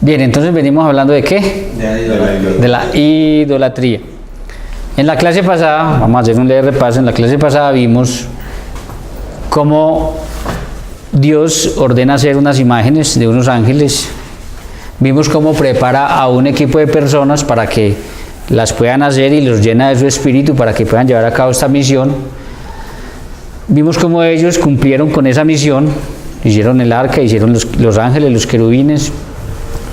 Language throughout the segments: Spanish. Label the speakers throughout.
Speaker 1: Bien, entonces venimos hablando ¿de qué? De la idolatría. En la clase pasada, vamos a hacer un leve repaso, en la clase pasada vimos cómo Dios ordena hacer unas imágenes de unos ángeles. Vimos cómo prepara a un equipo de personas para que las puedan hacer y los llena de su espíritu para que puedan llevar a cabo esta misión. Vimos cómo ellos cumplieron con esa misión, hicieron el arca, hicieron los ángeles, los querubines.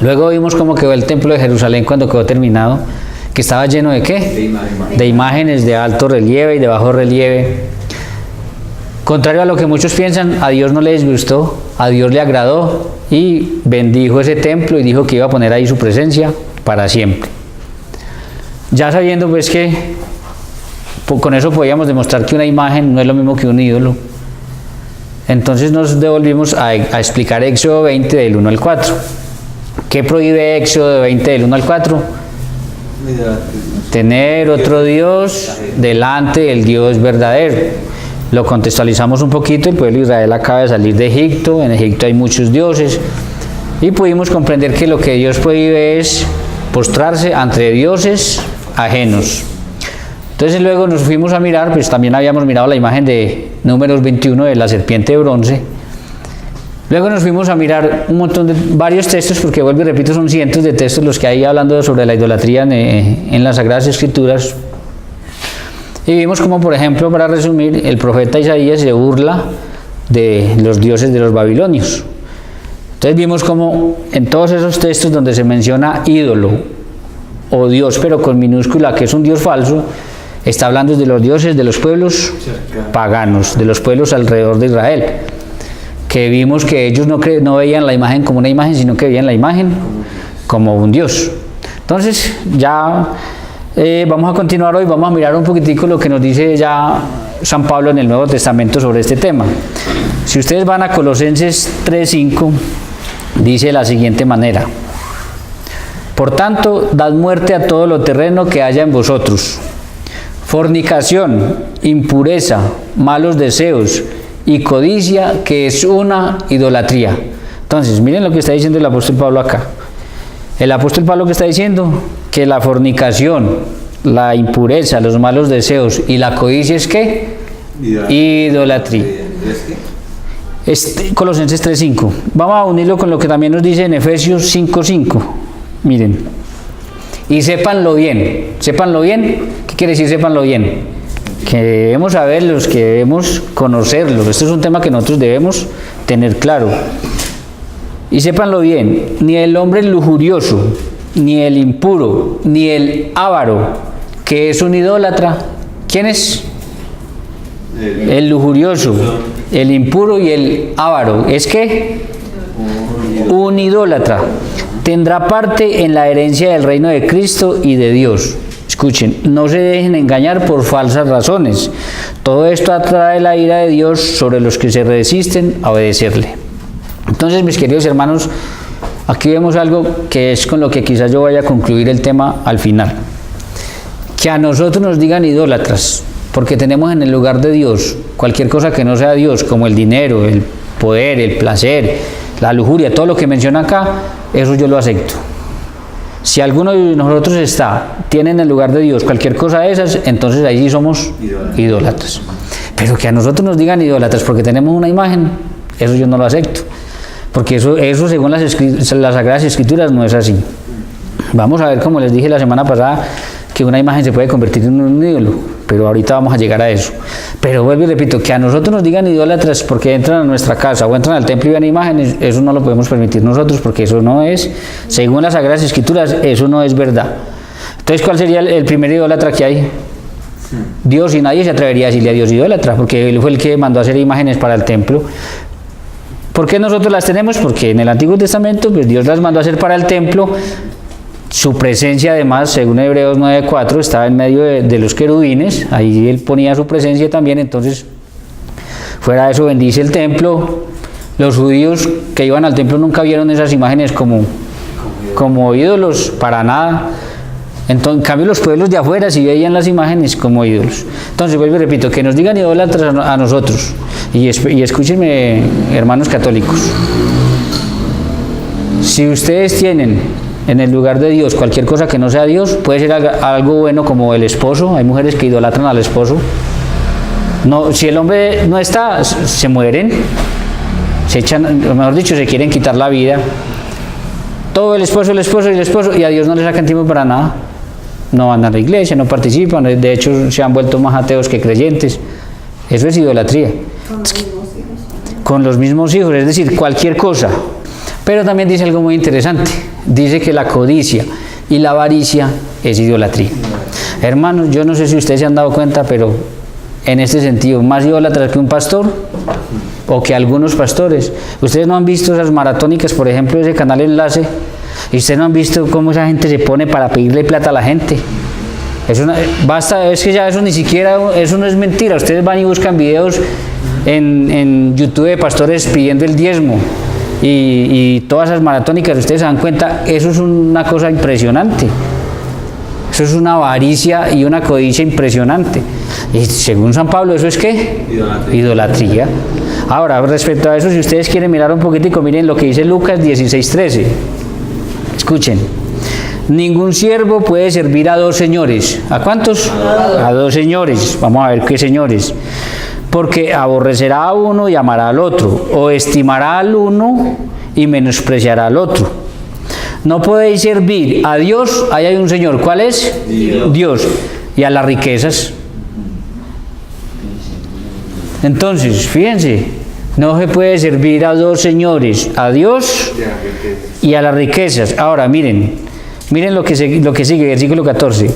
Speaker 1: Luego vimos cómo quedó el templo de Jerusalén cuando quedó terminado, que estaba lleno ¿de qué? De imágenes de alto relieve y de bajo relieve. Contrario a lo que muchos piensan, a Dios no le disgustó, a Dios le agradó y bendijo ese templo y dijo que iba a poner ahí su presencia para siempre. Ya sabiendo pues que con eso podíamos demostrar que una imagen no es lo mismo que un ídolo, entonces nos devolvimos a explicar Éxodo 20 del 1 al 4. ¿Qué prohíbe Éxodo 20 del 1 al 4? Tener otro Dios delante del Dios verdadero. Lo contextualizamos un poquito, el pueblo de Israel acaba de salir de Egipto, en Egipto hay muchos dioses, y pudimos comprender que lo que Dios prohíbe es postrarse ante dioses ajenos. Entonces luego nos fuimos a mirar, pues también habíamos mirado la imagen de Números 21 de la serpiente de bronce. Luego nos fuimos a mirar un montón de varios textos, porque vuelvo y repito, son cientos de textos los que hay hablando sobre la idolatría en las Sagradas Escrituras. Y vimos como, por ejemplo, para resumir, el profeta Isaías se burla de los dioses de los babilonios. Entonces vimos como en todos esos textos donde se menciona ídolo o Dios, pero con minúscula, que es un Dios falso, está hablando de los dioses de los pueblos paganos, de los pueblos alrededor de Israel, que vimos que ellos no veían la imagen como una imagen, sino que veían la imagen como un Dios. Entonces ya vamos a continuar hoy, vamos a mirar un poquitico lo que nos dice ya San Pablo en el Nuevo Testamento sobre este tema. Si ustedes van a Colosenses 3:5, dice de la siguiente manera: por tanto, dad muerte a todo lo terreno que haya en vosotros: fornicación, impureza, malos deseos y codicia, que es una idolatría. Entonces, miren lo que está diciendo el apóstol Pablo acá. El apóstol Pablo que está diciendo que la fornicación, la impureza, los malos deseos y la codicia es ¿qué? Idolatría. Colosenses 3:5. Vamos a unirlo con lo que también nos dice en Efesios 5:5. Miren. Y sépanlo bien. ¿Sépanlo bien? ¿Qué quiere decir sépanlo bien? Que debemos saberlos, que debemos conocerlos. Esto es un tema que nosotros debemos tener claro. Y sépanlo bien, ni el hombre lujurioso, ni el impuro, ni el avaro, que es un idólatra. ¿Quién es? El lujurioso, el impuro y el avaro. ¿Es qué? Un idólatra. Tendrá parte en la herencia del reino de Cristo y de Dios. Escuchen, no se dejen engañar por falsas razones. Todo esto atrae la ira de Dios sobre los que se resisten a obedecerle. Entonces, mis queridos hermanos, aquí vemos algo que es con lo que quizás yo vaya a concluir el tema al final. Que a nosotros nos digan idólatras, porque tenemos en el lugar de Dios cualquier cosa que no sea Dios, como el dinero, el poder, el placer, la lujuria, todo lo que menciona acá, eso yo lo acepto. Si alguno de nosotros tiene en el lugar de Dios cualquier cosa de esas, entonces ahí sí somos idólatras. Pero que a nosotros nos digan idólatras porque tenemos una imagen, eso yo no lo acepto. Porque eso según las Sagradas Escrituras no es así. Vamos a ver, como les dije la semana pasada, que una imagen se puede convertir en un ídolo, pero ahorita vamos a llegar a eso. Pero vuelvo y repito, que a nosotros nos digan idólatras porque entran a nuestra casa o entran al templo y ven imágenes, eso no lo podemos permitir nosotros, porque eso no es, según las Sagradas Escrituras, eso no es verdad. Entonces, ¿cuál sería el primer idólatra que hay? Dios, y nadie se atrevería a decirle a Dios idólatra, porque Él fue el que mandó a hacer imágenes para el templo. ¿Por qué nosotros las tenemos? Porque en el Antiguo Testamento, pues Dios las mandó a hacer para el templo. Su presencia, además, según Hebreos 9:4, estaba en medio de los querubines. Ahí Él ponía su presencia también. Entonces, fuera de eso, bendice el templo. Los judíos que iban al templo nunca vieron esas imágenes como ídolos, para nada. Entonces, en cambio, los pueblos de afuera sí veían las imágenes como ídolos. Entonces, vuelvo y repito, que nos digan idólatras a nosotros. Y escúchenme, hermanos católicos. Si ustedes tienen en el lugar de Dios cualquier cosa que no sea Dios, puede ser algo bueno como el esposo. Hay mujeres que idolatran al esposo. No, si el hombre no está, se mueren, se echan, o mejor dicho, se quieren quitar la vida. Todo el esposo, y a Dios no le sacan tiempo para nada. No van a la iglesia, no participan, de hecho se han vuelto más ateos que creyentes. Eso es idolatría. Con los mismos hijos, es decir, cualquier cosa. Pero también dice algo muy interesante. Dice que la codicia y la avaricia es idolatría. Hermanos, yo no sé si ustedes se han dado cuenta, pero en este sentido, más idólatras que un pastor o que algunos pastores. Ustedes no han visto esas maratónicas, por ejemplo, ese canal Enlace, y ustedes no han visto cómo esa gente se pone para pedirle plata a la gente. Es que ya eso ni siquiera, eso no es mentira. Ustedes van y buscan videos en YouTube de pastores pidiendo el diezmo y todas esas maratónicas, ustedes se dan cuenta, eso es una cosa impresionante. Eso es una avaricia y una codicia impresionante. Y según San Pablo, ¿eso es qué? Idolatría. Ahora, respecto a eso, si ustedes quieren mirar un poquitico, miren lo que dice Lucas 16:13. Escuchen. Ningún siervo puede servir a dos señores. ¿A cuántos? A dos señores. Vamos a ver qué señores. Porque aborrecerá a uno y amará al otro, o estimará al uno y menospreciará al otro. No podéis servir a Dios, ahí hay un Señor. ¿Cuál es? Dios. Y a las riquezas. Entonces, fíjense, no se puede servir a dos señores, a Dios y a las riquezas. Ahora, miren lo que sigue, versículo 14.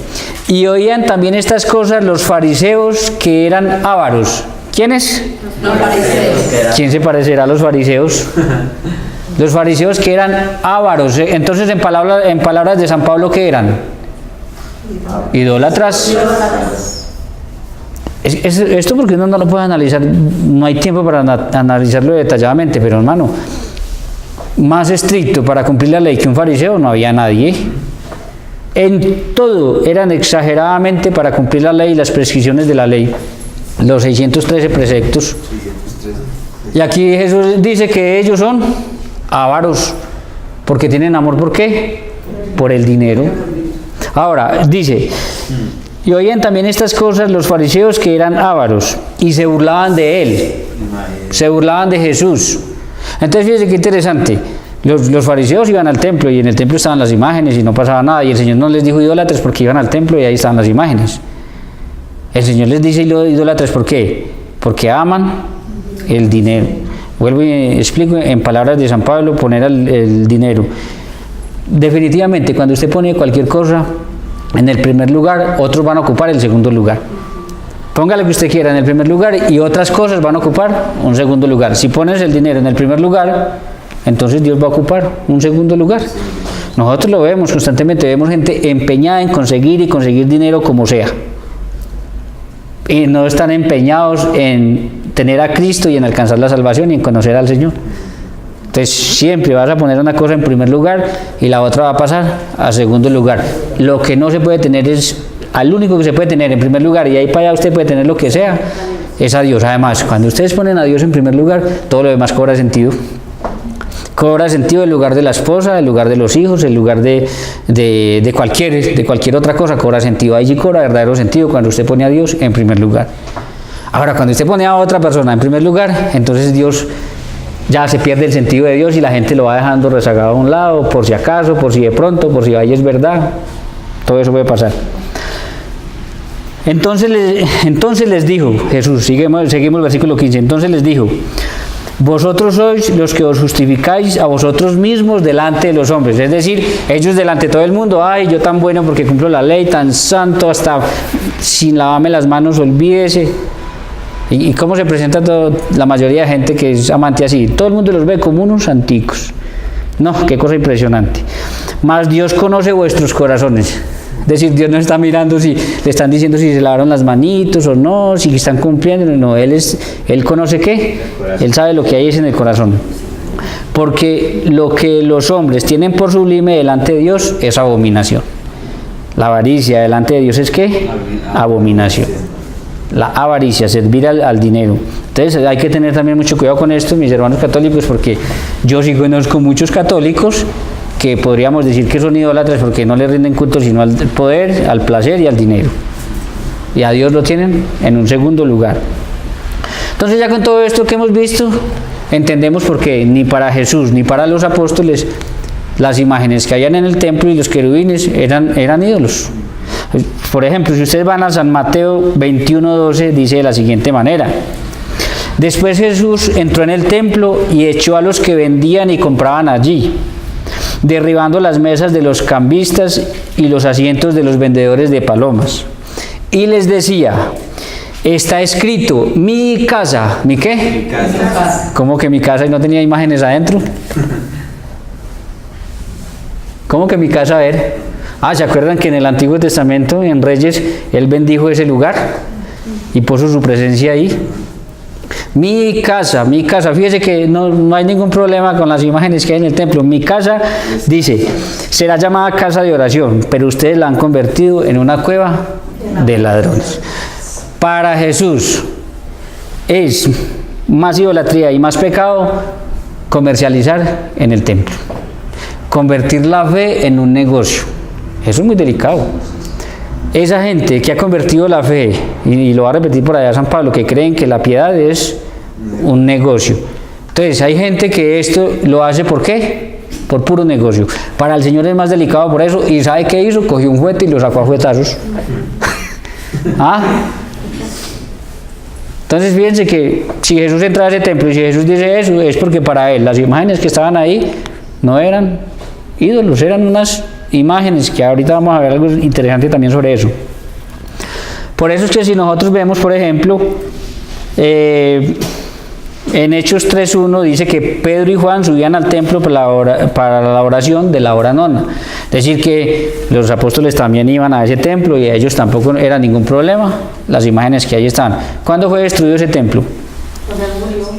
Speaker 1: Y oían también estas cosas los fariseos que eran ávaros. ¿Quiénes?
Speaker 2: Los fariseos.
Speaker 1: ¿Quién se parecerá a los fariseos? Los fariseos que eran ávaros. Entonces, en palabras de San Pablo, ¿qué eran? Idólatras. Esto porque uno no lo puede analizar, no hay tiempo para analizarlo detalladamente, pero hermano, más estricto para cumplir la ley que un fariseo no había nadie. En todo eran exageradamente para cumplir la ley y las prescripciones de la ley, los 613 preceptos. Y aquí Jesús dice que ellos son ávaros, porque tienen amor, ¿por qué? Por el dinero. Ahora, dice, y oían también estas cosas los fariseos que eran ávaros, y se burlaban de él, se burlaban de Jesús. Entonces, fíjense qué interesante. Los fariseos iban al templo, y en el templo estaban las imágenes, y no pasaba nada, y el Señor no les dijo idólatras porque iban al templo, y ahí estaban las imágenes. El Señor les dice idólatras, ¿por qué? Porque aman el dinero. Vuelvo y explico en palabras de San Pablo, poner el dinero. Definitivamente, cuando usted pone cualquier cosa en el primer lugar, otros van a ocupar el segundo lugar. Ponga lo que usted quiera en el primer lugar y otras cosas van a ocupar un segundo lugar. Si pones el dinero en el primer lugar, entonces Dios va a ocupar un segundo lugar. Nosotros lo vemos constantemente, vemos gente empeñada en conseguir dinero como sea. Y no están empeñados en tener a Cristo y en alcanzar la salvación y en conocer al Señor. Entonces siempre vas a poner una cosa en primer lugar y la otra va a pasar a segundo lugar. Lo que no se puede tener es, al único que se puede tener en primer lugar, y ahí para allá usted puede tener lo que sea, es a Dios. Además, cuando ustedes ponen a Dios en primer lugar, todo lo demás cobra sentido. Cobra sentido el lugar de la esposa, el lugar de los hijos, el lugar de cualquier otra cosa, cobra sentido. Ahí sí cobra verdadero sentido cuando usted pone a Dios en primer lugar. Ahora, cuando usted pone a otra persona en primer lugar, entonces Dios ya se pierde el sentido de Dios y la gente lo va dejando rezagado a un lado, por si acaso, por si de pronto, por si ahí es verdad. Todo eso puede pasar. Entonces les dijo Jesús, seguimos el versículo 15, entonces les dijo: vosotros sois los que os justificáis a vosotros mismos delante de los hombres. Es decir, ellos delante de todo el mundo: ay, yo tan bueno porque cumplo la ley, tan santo, hasta sin lavarme las manos, olvídese. ¿Y cómo se presenta la mayoría de gente que es amante así? Todo el mundo los ve como unos santicos. No, qué cosa impresionante. Mas Dios conoce vuestros corazones. Es decir, Dios no está mirando si le están diciendo si se lavaron las manitos o no, si están cumpliendo. No, Él conoce qué. Él sabe lo que hay es en el corazón. Porque lo que los hombres tienen por sublime delante de Dios es abominación. La avaricia delante de Dios es ¿qué? Abominación. La avaricia, servir al dinero. Entonces hay que tener también mucho cuidado con esto, mis hermanos católicos, porque yo sí conozco muchos católicos que podríamos decir que son idólatras porque no le rinden culto sino al poder, al placer y al dinero. Y a Dios lo tienen en un segundo lugar. Entonces ya con todo esto que hemos visto, entendemos por qué ni para Jesús ni para los apóstoles las imágenes que hayan en el templo y los querubines eran ídolos. Por ejemplo, si ustedes van a San Mateo 21:12, dice de la siguiente manera: después Jesús entró en el templo y echó a los que vendían y compraban allí, derribando las mesas de los cambistas y los asientos de los vendedores de palomas. Y les decía: está escrito, mi casa, ¿mi qué?
Speaker 3: Mi casa.
Speaker 1: ¿Cómo que mi casa y no tenía imágenes adentro? ¿Cómo que mi casa? A ver. ¿Se acuerdan que en el Antiguo Testamento, en Reyes, él bendijo ese lugar y puso su presencia ahí? Mi casa, fíjese que no hay ningún problema con las imágenes que hay en el templo. Mi casa, dice, será llamada casa de oración, pero ustedes la han convertido en una cueva de ladrones. Para Jesús es más idolatría y más pecado comercializar en el templo, convertir la fe en un negocio. Eso es muy delicado. Esa gente que ha convertido la fe, y lo va a repetir por allá San Pablo, que creen que la piedad es un negocio. Entonces hay gente que esto lo hace ¿por qué? Por puro negocio. Para el Señor es más delicado por eso. ¿Y sabe qué hizo? Cogió un juguete y lo sacó a juguetazos. Entonces fíjense que si Jesús entra a ese templo y si Jesús dice eso, es porque para él las imágenes que estaban ahí no eran ídolos, eran unas imágenes, que ahorita vamos a ver algo interesante también sobre eso. Por eso es que si nosotros vemos, por ejemplo, en Hechos 3:1 dice que Pedro y Juan subían al templo para la oración de la hora nona. Es decir, que los apóstoles también iban a ese templo y a ellos tampoco era ningún problema las imágenes que ahí estaban. ¿Cuándo fue destruido ese templo?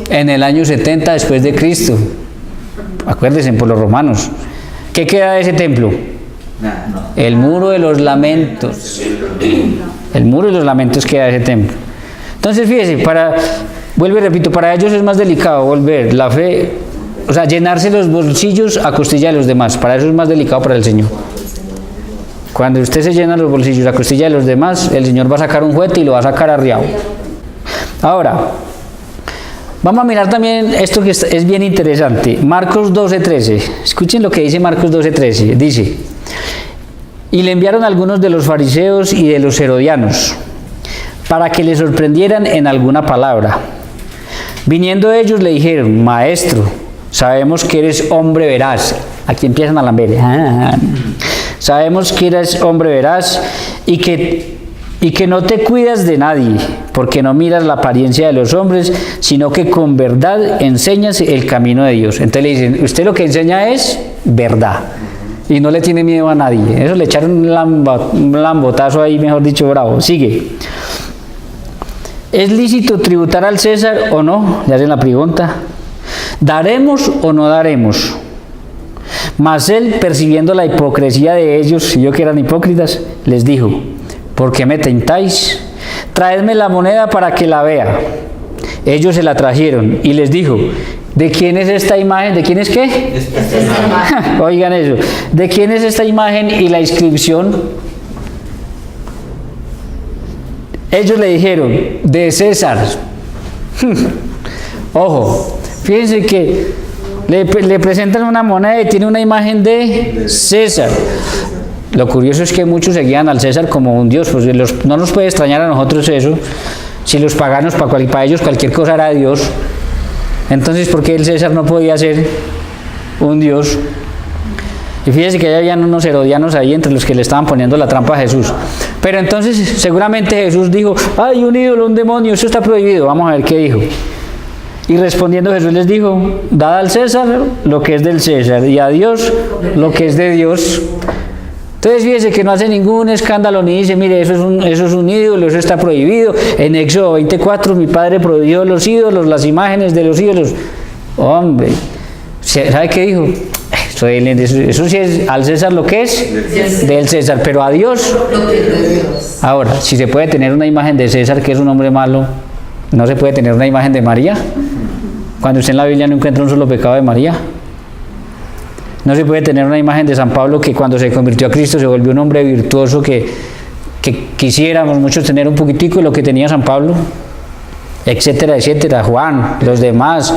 Speaker 1: En el año 70 después de Cristo. Acuérdense, por los romanos. ¿Qué queda de ese templo? El muro de los lamentos. El muro de los lamentos queda de ese templo. Entonces fíjese, vuelvo y repito, para ellos es más delicado volver la fe, o sea, llenarse los bolsillos a costilla de los demás. Para eso es más delicado para el Señor. Cuando usted se llena los bolsillos a costilla de los demás, el Señor va a sacar un juguete y lo va a sacar arriado. Ahora, vamos a mirar también esto que es bien interesante. Marcos 12:13. Escuchen lo que dice Marcos 12:13. Dice: y le enviaron algunos de los fariseos y de los herodianos, para que le sorprendieran en alguna palabra. Viniendo ellos le dijeron: maestro, sabemos que eres hombre veraz. Aquí empiezan a lamber. Sabemos que eres hombre veraz y que no te cuidas de nadie, porque no miras la apariencia de los hombres, sino que con verdad enseñas el camino de Dios. Entonces le dicen: usted lo que enseña es verdad y no le tiene miedo a nadie. Eso le echaron un lambotazo ahí, mejor dicho, bravo. Sigue. ¿Es lícito tributar al César o no? Ya hacen la pregunta. ¿Daremos o no daremos? Mas él, percibiendo la hipocresía de ellos, y yo que eran hipócritas, les dijo: ¿por qué me tentáis? Traedme la moneda para que la vea. Ellos se la trajeron y les dijo: ¿de quién es esta imagen? ¿De quién es qué? Oigan eso. ¿De quién es esta imagen y la inscripción? Ellos le dijeron: de César. Ojo, fíjense que le presentan una moneda y tiene una imagen de César. Lo curioso es que muchos seguían al César como un dios, pues no nos puede extrañar a nosotros eso. Si los paganos, para ellos cualquier cosa era Dios, entonces ¿por qué el César no podía ser un dios? Y fíjese que habían unos herodianos ahí entre los que le estaban poniendo la trampa a Jesús. Pero entonces seguramente Jesús dijo: ¡ay, un ídolo, un demonio, eso está prohibido! Vamos a ver qué dijo. Y respondiendo Jesús les dijo: dad al César lo que es del César y a Dios lo que es de Dios. Entonces fíjese que no hace ningún escándalo ni dice: mire, eso es un ídolo, eso está prohibido. En Éxodo 24 mi padre prohibió los ídolos, las imágenes de los ídolos. Hombre, ¿sabe qué dijo? Eso sí es al César lo que es del César, pero a Dios. Ahora, si se puede tener una imagen de César, que es un hombre malo, ¿no se puede tener una imagen de María? Cuando usted en la Biblia no encuentra un solo pecado de María. No se puede tener una imagen de San Pablo que cuando se convirtió a Cristo se volvió un hombre virtuoso que quisiéramos muchos tener un poquitico de lo que tenía San Pablo, etcétera, etcétera. Juan, los demás.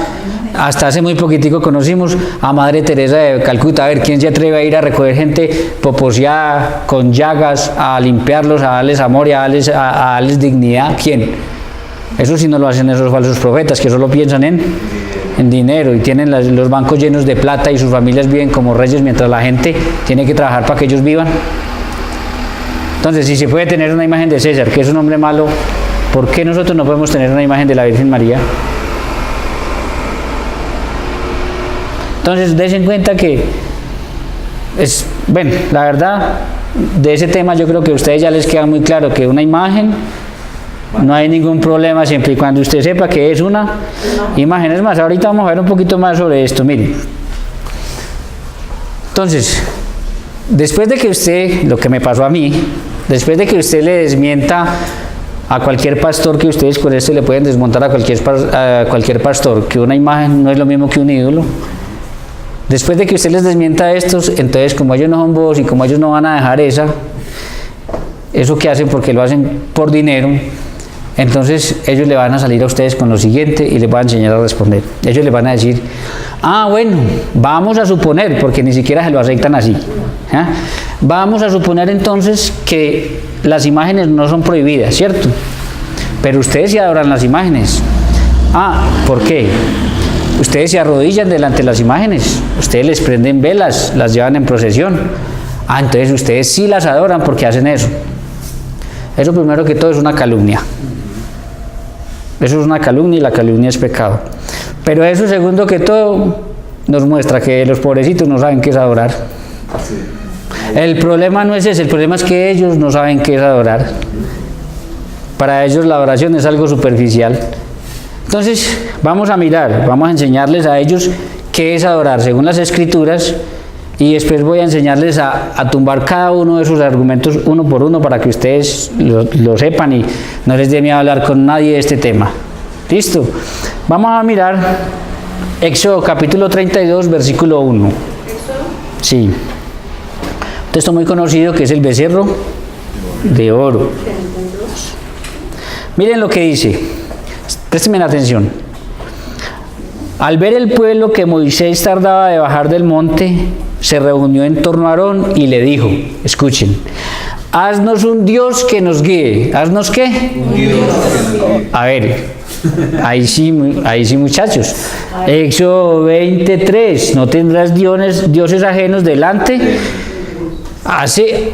Speaker 1: Hasta hace muy poquitico conocimos a Madre Teresa de Calcuta. A ver, ¿quién se atreve a ir a recoger gente poposeada, con llagas, a limpiarlos, a darles amor y a darles dignidad? ¿Quién? Eso sí no lo hacen esos falsos profetas que solo piensan en dinero y tienen los bancos llenos de plata y sus familias viven como reyes mientras la gente tiene que trabajar para que ellos vivan. Entonces, si se puede tener una imagen de César, que es un hombre malo, ¿por qué nosotros no podemos tener una imagen de la Virgen María? Entonces, dense en cuenta que bueno, la verdad, de ese tema yo creo que a ustedes ya les queda muy claro que una imagen no hay ningún problema siempre y cuando usted sepa que es una imagen. Es más, ahorita vamos a ver un poquito más sobre esto, miren. Entonces, después de que usted, lo que me pasó a mí, después de que usted le desmienta a cualquier pastor, que ustedes con esto le pueden desmontar a cualquier pastor, que una imagen no es lo mismo que un ídolo. Después de que usted les desmienta a estos, entonces como ellos no son bobos y como ellos no van a dejar eso que hacen porque lo hacen por dinero, entonces ellos le van a salir a ustedes con lo siguiente y les van a enseñar a responder. Ellos les van a decir, bueno, vamos a suponer, porque ni siquiera se lo aceptan así, vamos a suponer entonces que las imágenes no son prohibidas, ¿cierto? Pero ustedes sí adoran las imágenes. ¿Por qué? Ustedes se arrodillan delante de las imágenes, ustedes les prenden velas, las llevan en procesión. Entonces ustedes sí las adoran porque hacen eso. Eso primero que todo es una calumnia. Eso es una calumnia y la calumnia es pecado. Pero eso segundo que todo nos muestra que los pobrecitos no saben qué es adorar. El problema no es ese, el problema es que ellos no saben qué es adorar. Para ellos la adoración es algo superficial. Entonces vamos a mirar, vamos a enseñarles a ellos qué es adorar según las Escrituras y después voy a enseñarles a tumbar cada uno de sus argumentos uno por uno para que ustedes lo sepan y no les dé miedo hablar con nadie de este tema. ¿Listo? Vamos a mirar Éxodo capítulo 32 versículo 1. Sí. Un texto muy conocido que es el becerro de oro. Miren lo que dice. Préstenme atención. Al ver el pueblo que Moisés tardaba de bajar del monte, se reunió en torno a Aarón y le dijo, escuchen, haznos un Dios que nos guíe. ¿Haznos qué?
Speaker 2: Un Dios.
Speaker 1: A ver, ahí sí muchachos. Éxodo 23, no tendrás dioses ajenos delante. Hace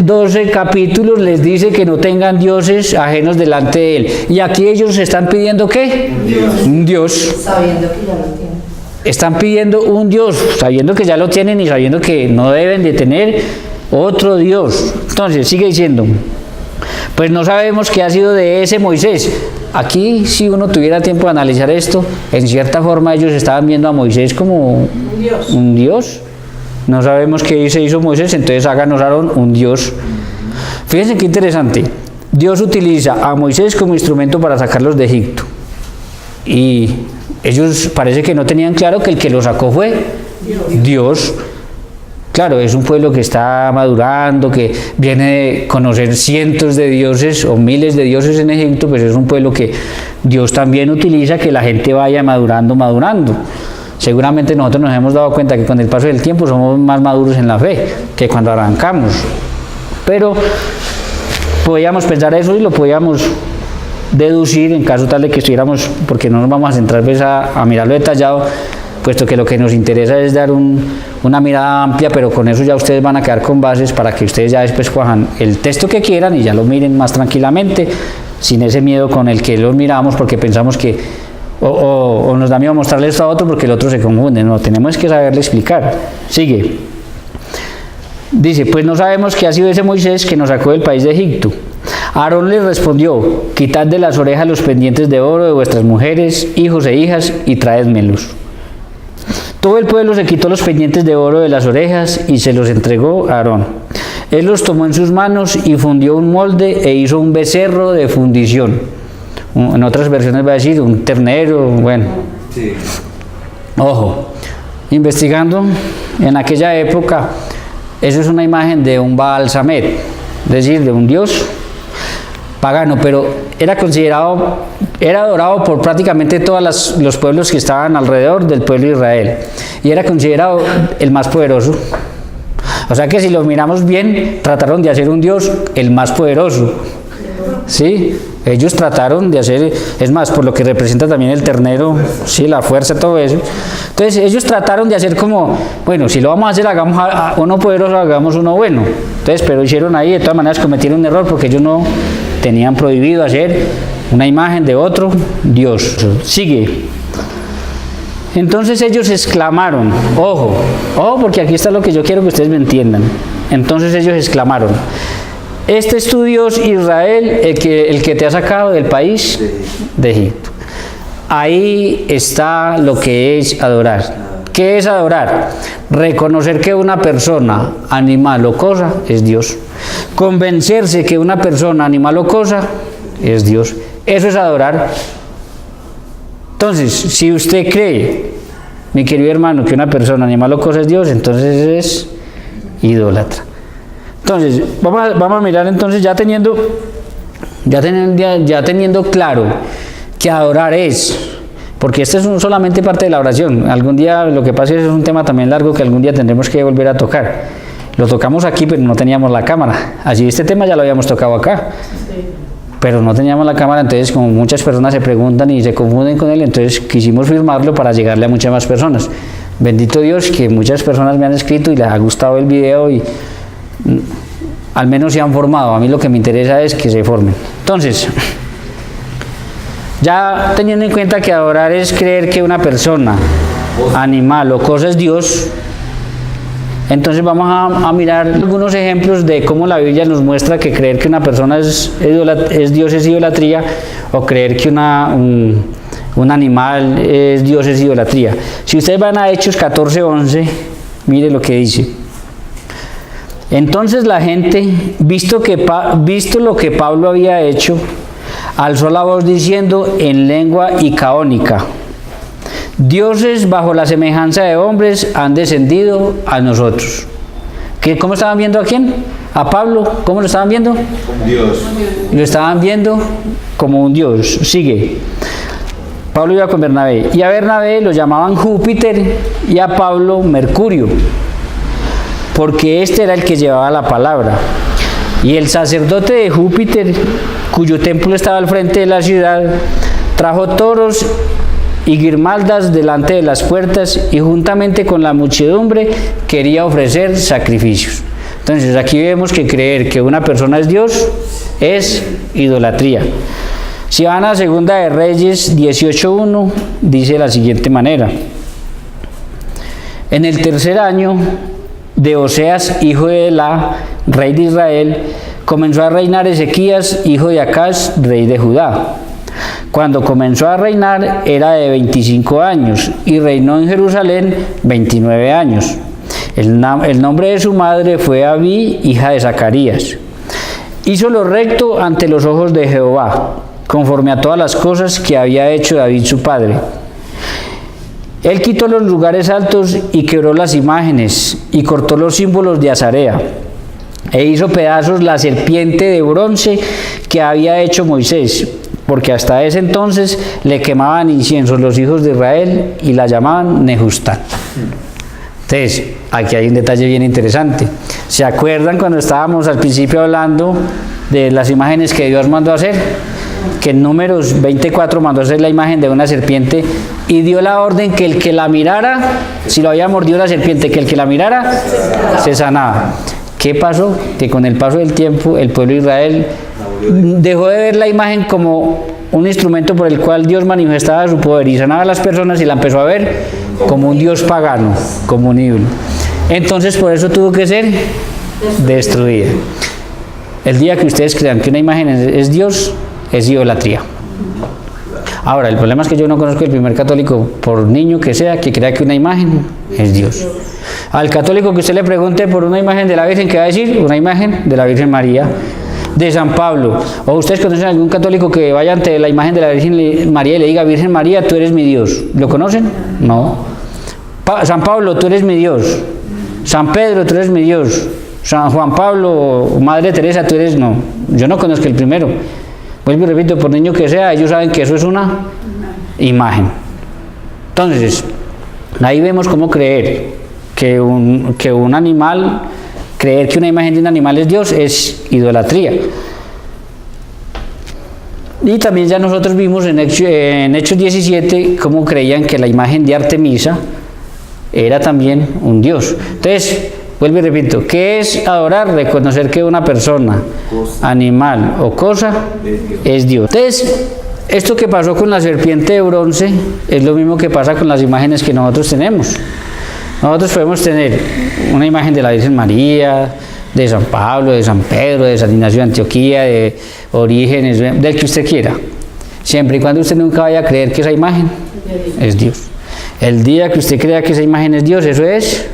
Speaker 1: 12 capítulos les dice que no tengan dioses ajenos delante de él. Y aquí ellos están pidiendo ¿qué? Un Dios.
Speaker 2: Sabiendo que ya lo tienen.
Speaker 1: Están pidiendo un Dios, sabiendo que ya lo tienen y sabiendo que no deben de tener otro Dios. Entonces sigue diciendo, pues no sabemos qué ha sido de ese Moisés. Aquí, si uno tuviera tiempo de analizar esto, en cierta forma ellos estaban viendo a Moisés como un Dios. No sabemos qué se hizo Moisés, entonces háganos Aarón un Dios. Fíjense qué interesante. Dios utiliza a Moisés como instrumento para sacarlos de Egipto. Y ellos parece que no tenían claro que el que los sacó fue Dios. Claro, es un pueblo que está madurando, que viene de conocer cientos de dioses o miles de dioses en Egipto, pues es un pueblo que Dios también utiliza que la gente vaya madurando. Seguramente nosotros nos hemos dado cuenta que con el paso del tiempo somos más maduros en la fe que cuando arrancamos. Pero podíamos pensar eso y lo podíamos deducir en caso tal de que estuviéramos, porque no nos vamos a centrar pues a mirarlo detallado, puesto que lo que nos interesa es dar una mirada amplia, pero con eso ya ustedes van a quedar con bases para que ustedes ya después cojan el texto que quieran y ya lo miren más tranquilamente, sin ese miedo con el que lo miramos, porque pensamos que o nos da miedo mostrarle esto a otro porque el otro se confunde. No, tenemos que saberle explicar. Sigue. Dice, pues no sabemos qué ha sido ese Moisés que nos sacó del país de Egipto. Aarón les respondió, quitad de las orejas los pendientes de oro de vuestras mujeres, hijos e hijas, y traédmelos. Todo el pueblo se quitó los pendientes de oro de las orejas y se los entregó a Aarón. Él los tomó en sus manos y fundió un molde e hizo un becerro de fundición. En otras versiones va a decir un ternero, bueno. Sí. Ojo. investigando, en aquella época, eso es una imagen de un Baal Samet, es decir, de un dios pagano, pero era adorado por prácticamente todos los pueblos que estaban alrededor del pueblo de Israel, y era considerado el más poderoso. O sea que si lo miramos bien, trataron de hacer un dios el más poderoso, ¿sí? Ellos trataron de hacer, es más, por lo que representa también el ternero, sí, la fuerza, todo eso. Entonces ellos trataron de hacer como, bueno, si lo vamos a hacer, hagamos a uno poderoso, hagamos uno bueno. Entonces, pero hicieron ahí, de todas maneras cometieron un error, porque ellos no tenían prohibido hacer una imagen de otro dios. Sigue. Entonces ellos exclamaron, ojo, porque aquí está lo que yo quiero que ustedes me entiendan. Entonces ellos exclamaron, este es tu Dios Israel, el que te ha sacado del país de Egipto. Ahí está lo que es adorar. ¿Qué es adorar? Reconocer que una persona, animal o cosa es Dios. Convencerse que una persona, animal o cosa es Dios. Eso es adorar. Entonces, si usted cree, mi querido hermano, que una persona, animal o cosa es Dios, entonces es idólatra. Entonces, vamos a mirar entonces, ya teniendo claro que adorar es, porque esta es solamente parte de la oración. Algún día, lo que pasa es que es un tema también largo que algún día tendremos que volver a tocar. Lo tocamos aquí, pero no teníamos la cámara. Así este tema ya lo habíamos tocado acá. Sí. Pero no teníamos la cámara, entonces como muchas personas se preguntan y se confunden con él, entonces quisimos firmarlo para llegarle a muchas más personas. Bendito Dios que muchas personas me han escrito y les ha gustado el video y al menos se han formado. A mí lo que me interesa es que se formen. Entonces, ya teniendo en cuenta que adorar es creer que una persona, animal o cosa es Dios, entonces vamos a mirar algunos ejemplos de cómo la Biblia nos muestra que creer que una persona es Dios es idolatría, o creer que un animal es Dios es idolatría. Si ustedes van a Hechos 14:11, mire lo que dice. Entonces la gente, visto lo que Pablo había hecho, alzó la voz diciendo en lengua icaónica: dioses bajo la semejanza de hombres han descendido a nosotros. ¿Cómo estaban viendo a quién? A Pablo. ¿Cómo lo estaban viendo?
Speaker 3: Dios.
Speaker 1: Lo estaban viendo como un dios. Sigue. Pablo iba con Bernabé, y a Bernabé lo llamaban Júpiter y a Pablo Mercurio, porque este era el que llevaba la palabra. Y el sacerdote de Júpiter, cuyo templo estaba al frente de la ciudad, trajo toros y guirnaldas delante de las puertas, y juntamente con la muchedumbre quería ofrecer sacrificios. Entonces aquí vemos que creer que una persona es Dios es idolatría. Si van a Segunda de Reyes 18:1, dice de la siguiente manera: en el tercer año de Oseas, hijo de Elá, rey de Israel, comenzó a reinar Ezequías, hijo de Acaz, rey de Judá. Cuando comenzó a reinar era de 25 años y reinó en Jerusalén 29 años. El nombre de su madre fue Abí, hija de Zacarías. Hizo lo recto ante los ojos de Jehová, conforme a todas las cosas que había hecho David su padre. Él quitó los lugares altos y quebró las imágenes y cortó los símbolos de Azarea, e hizo pedazos la serpiente de bronce que había hecho Moisés, porque hasta ese entonces le quemaban incienso los hijos de Israel y la llamaban Nehustán. Entonces, aquí hay un detalle bien interesante. ¿Se acuerdan cuando estábamos al principio hablando de las imágenes que Dios mandó a hacer? Que en Números 24 mandó a hacer la imagen de una serpiente y dio la orden que el que la mirara, si lo había mordido la serpiente, que el que la mirara se sanaba. ¿Qué pasó? Que con el paso del tiempo el pueblo de Israel dejó de ver la imagen como un instrumento por el cual Dios manifestaba su poder y sanaba a las personas, y la empezó a ver como un Dios pagano, como un ídolo. Entonces por eso tuvo que ser destruida. El día que ustedes crean que una imagen es Dios, es idolatría. Ahora, el problema es que yo no conozco el primer católico, por niño que sea, que crea que una imagen es Dios. Al católico que usted le pregunte por una imagen de la Virgen, ¿qué va a decir? Una imagen de la Virgen María, de San Pablo. O ustedes conocen a algún católico que vaya ante la imagen de la Virgen María y le diga: Virgen María, tú eres mi Dios. ¿Lo conocen? No. San Pablo, tú eres mi Dios. San Pedro, tú eres mi Dios. San Juan Pablo, Madre Teresa, tú eres, no. Yo no conozco el primero. Vuelvo y repito, por niño que sea, ellos saben que eso es una imagen. Entonces, ahí vemos cómo creer que un animal, creer que una imagen de un animal es Dios, es idolatría. Y también ya nosotros vimos en Hechos 17 cómo creían que la imagen de Artemisa era también un dios. Entonces, vuelvo y repito, ¿qué es adorar? Reconocer que una persona, animal o cosa es Dios. Entonces, esto que pasó con la serpiente de bronce es lo mismo que pasa con las imágenes que nosotros tenemos. Nosotros podemos tener una imagen de la Virgen María, de San Pablo, de San Pedro, de San Ignacio de Antioquía, de Orígenes, del que usted quiera. Siempre y cuando usted nunca vaya a creer que esa imagen es Dios. El día que usted crea que esa imagen es Dios, eso es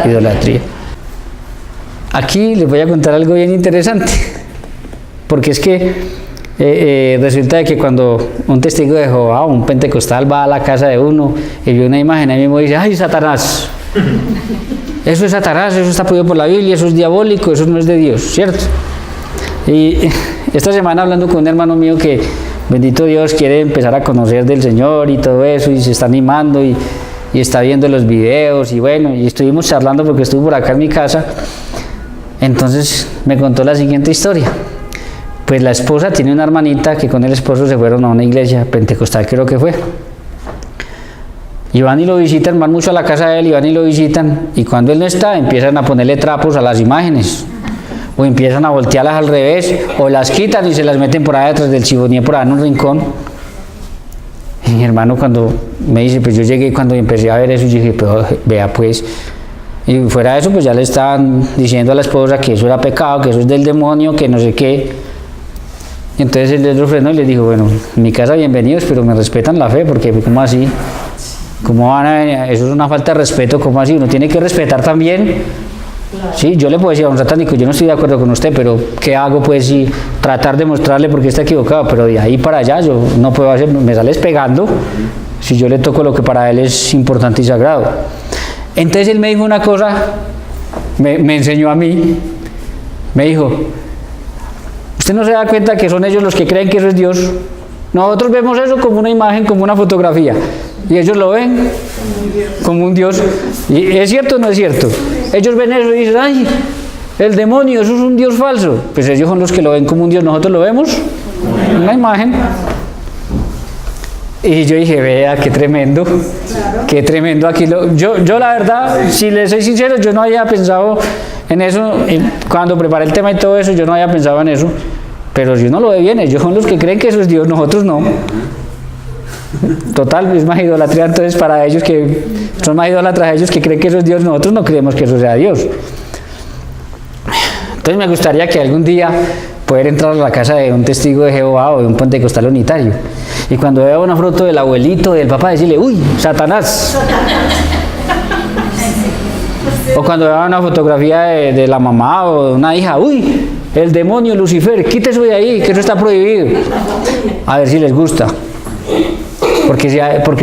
Speaker 1: idolatría. Aquí les voy a contar algo bien interesante, porque es que resulta de que cuando un testigo de Jehová, un pentecostal, va a la casa de uno y ve una imagen, ahí mismo dice: ¡ay, Satanás! Eso es Satanás, eso está prohibido por la Biblia, eso es diabólico, eso no es de Dios, ¿cierto? Y esta semana hablando con un hermano mío que, bendito Dios, quiere empezar a conocer del Señor y todo eso, y se está animando y está viendo los videos, y bueno, y estuvimos charlando porque estuvo por acá en mi casa. Entonces me contó la siguiente historia. Pues la esposa tiene una hermanita que con el esposo se fueron a una iglesia pentecostal, creo que fue. Y van y lo visitan, van mucho a la casa de él y van y lo visitan, y cuando él no está empiezan a ponerle trapos a las imágenes, o empiezan a voltearlas al revés, o las quitan y se las meten por ahí detrás del chivoní, por ahí en un rincón. Y mi hermano cuando me dice, pues yo llegué cuando empecé a ver eso, y dije, pero vea pues, y fuera de eso pues ya le estaban diciendo a la esposa que eso era pecado, que eso es del demonio, que no sé qué. Y entonces él les frenó y les dijo, bueno, en mi casa bienvenidos, pero me respetan la fe, porque ¿cómo así? ¿Cómo van a venir? Eso es una falta de respeto, ¿cómo así? Uno tiene que respetar también. Sí, yo le puedo decir a un satánico, yo no estoy de acuerdo con usted, pero ¿qué hago pues si tratar de mostrarle por qué está equivocado? Pero de ahí para allá yo no puedo hacer, me sales pegando si yo le toco lo que para él es importante y sagrado. Entonces él me dijo una cosa, me enseñó a mí, me dijo, ¿usted no se da cuenta que son ellos los que creen que eso es Dios? Nosotros vemos eso como una imagen, como una fotografía, y ellos lo ven como un Dios. ¿Y es cierto o no es cierto? Ellos ven eso y dicen, ay, el demonio, eso es un Dios falso. Pues ellos son los que lo ven como un Dios, nosotros lo vemos una imagen. Y yo dije, vea, qué tremendo, qué tremendo aquí. Yo la verdad, si les soy sincero, yo no había pensado en eso, cuando preparé el tema y todo eso, yo no había pensado en eso. Pero si uno lo ve bien, ellos son los que creen que eso es Dios, nosotros no. Total, es más idolatría entonces para ellos, que son más idólatras ellos que creen que eso es Dios, nosotros no creemos que eso sea Dios. Entonces me gustaría que algún día poder entrar a la casa de un testigo de Jehová o de un pentecostal unitario, y cuando vea una foto del abuelito, del papá, decirle, uy, Satanás. O cuando vea una fotografía de la mamá o de una hija, uy, el demonio, Lucifer, quítese de ahí, que eso está prohibido. A ver si les gusta. Porque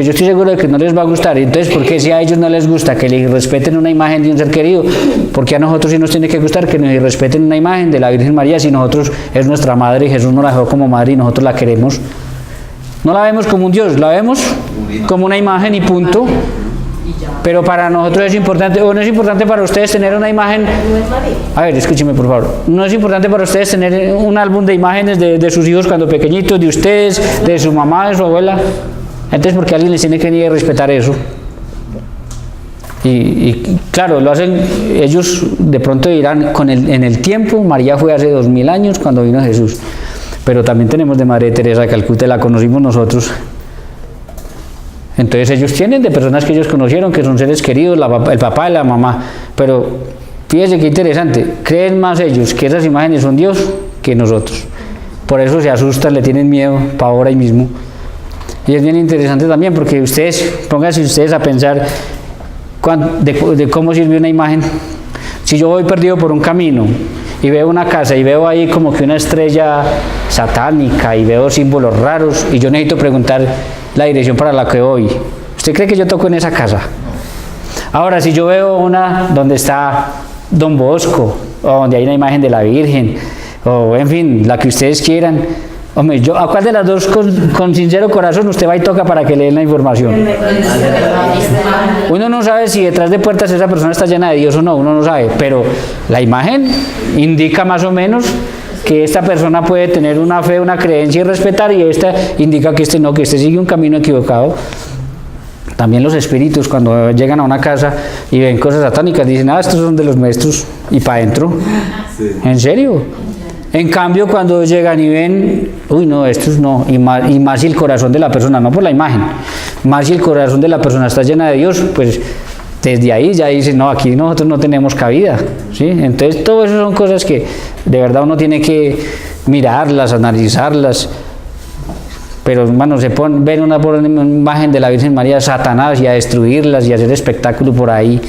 Speaker 1: yo estoy seguro de que no les va a gustar. Entonces, ¿por qué si a ellos no les gusta que les respeten una imagen de un ser querido? Porque a nosotros sí nos tiene que gustar que nos respeten una imagen de la Virgen María, si nosotros es nuestra madre y Jesús nos la dejó como madre y nosotros la queremos. No la vemos como un Dios, la vemos como una imagen y punto. Pero para nosotros es importante, o no es importante para ustedes tener una imagen. A ver, escúcheme por favor. No es importante para ustedes tener un álbum de imágenes de sus hijos cuando pequeñitos, de ustedes, de su mamá, de su abuela. Entonces, ¿por qué alguien les tiene que respetar eso? Y claro, lo hacen, ellos de pronto dirán, en el tiempo, María fue hace 2000 años cuando vino Jesús. Pero también tenemos de Madre Teresa de Calcuta, la conocimos nosotros. Entonces ellos tienen de personas que ellos conocieron, que son seres queridos, el papá y la mamá. Pero fíjense qué interesante, creen más ellos que esas imágenes son Dios que nosotros. Por eso se asustan, le tienen miedo, pavor ahí mismo. Y es bien interesante también, porque pónganse ustedes a pensar de cómo sirve una imagen. Si yo voy perdido por un camino y veo una casa y veo ahí como que una estrella satánica y veo símbolos raros y yo necesito preguntar la dirección para la que voy, ¿usted cree que yo toco en esa casa? Ahora, si yo veo una donde está Don Bosco, o donde hay una imagen de la Virgen, o en fin, la que ustedes quieran, hombre, ¿a cuál de las dos con sincero corazón usted va y toca para que le den la información? Uno no sabe si detrás de puertas esa persona está llena de Dios o no, uno no sabe, pero la imagen indica más o menos que esta persona puede tener una fe, una creencia y respetar, y esta indica que este no, que este sigue un camino equivocado. También los espíritus, cuando llegan a una casa y ven cosas satánicas, dicen, estos son de los nuestros, y para adentro. Sí. ¿En serio? En cambio, cuando llegan y ven, uy, no, estos no, y más si el corazón de la persona, no por la imagen, más si el corazón de la persona está llena de Dios, pues desde ahí ya dicen, no, aquí nosotros no tenemos cabida, ¿sí? Entonces, todo eso son cosas que de verdad uno tiene que mirarlas, analizarlas. Pero hermano, ven una imagen de la Virgen María, Satanás, y a destruirlas y a hacer espectáculo por ahí.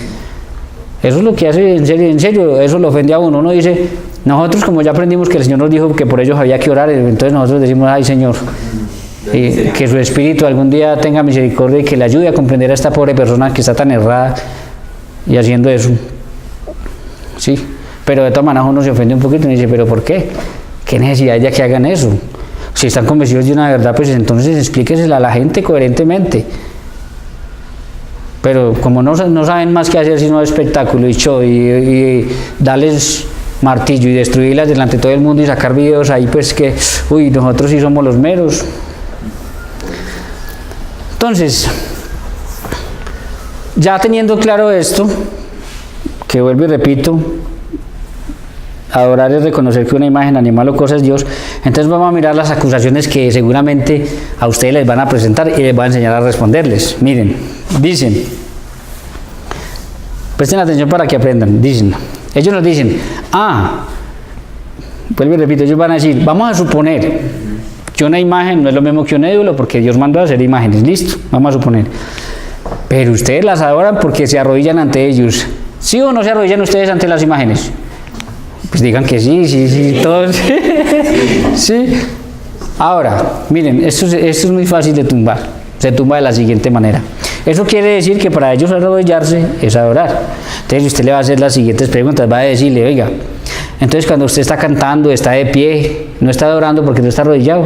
Speaker 1: Eso es lo que hace, en serio, eso lo ofende a uno. Uno dice, nosotros como ya aprendimos que el Señor nos dijo que por ellos había que orar, entonces nosotros decimos, ay Señor, que su Espíritu algún día tenga misericordia y que le ayude a comprender a esta pobre persona que está tan errada y haciendo eso. Sí, pero de todas maneras uno se ofende un poquito y dice, pero ¿por qué? ¿Qué necesidad hay de que hagan eso? Si están convencidos de una verdad, pues entonces explíquesela a la gente coherentemente. Pero como no saben más que hacer sino espectáculo y show y darles martillo y destruirlas delante de todo el mundo y sacar videos ahí, pues que, uy, nosotros sí somos los meros. Entonces, ya teniendo claro esto, que vuelvo y repito, adorar es reconocer que una imagen, animal o cosa es Dios. Entonces vamos a mirar las acusaciones que seguramente a ustedes les van a presentar y les voy a enseñar a responderles. Miren, dicen, presten atención para que aprendan, dicen, ellos nos dicen, vuelvo y repito, ellos van a decir, vamos a suponer que una imagen no es lo mismo que un ídolo porque Dios mandó a hacer imágenes, listo, vamos a suponer, pero ustedes las adoran porque se arrodillan ante ellos. ¿Sí o no se arrodillan ustedes ante las imágenes? Pues digan que sí, todos. Sí. Ahora, miren, esto es muy fácil de tumbar. Se tumba de la siguiente manera. Eso quiere decir que para ellos arrodillarse es adorar. Entonces usted le va a hacer las siguientes preguntas, va a decirle, oiga, entonces cuando usted está cantando, está de pie, no está adorando porque no está arrodillado.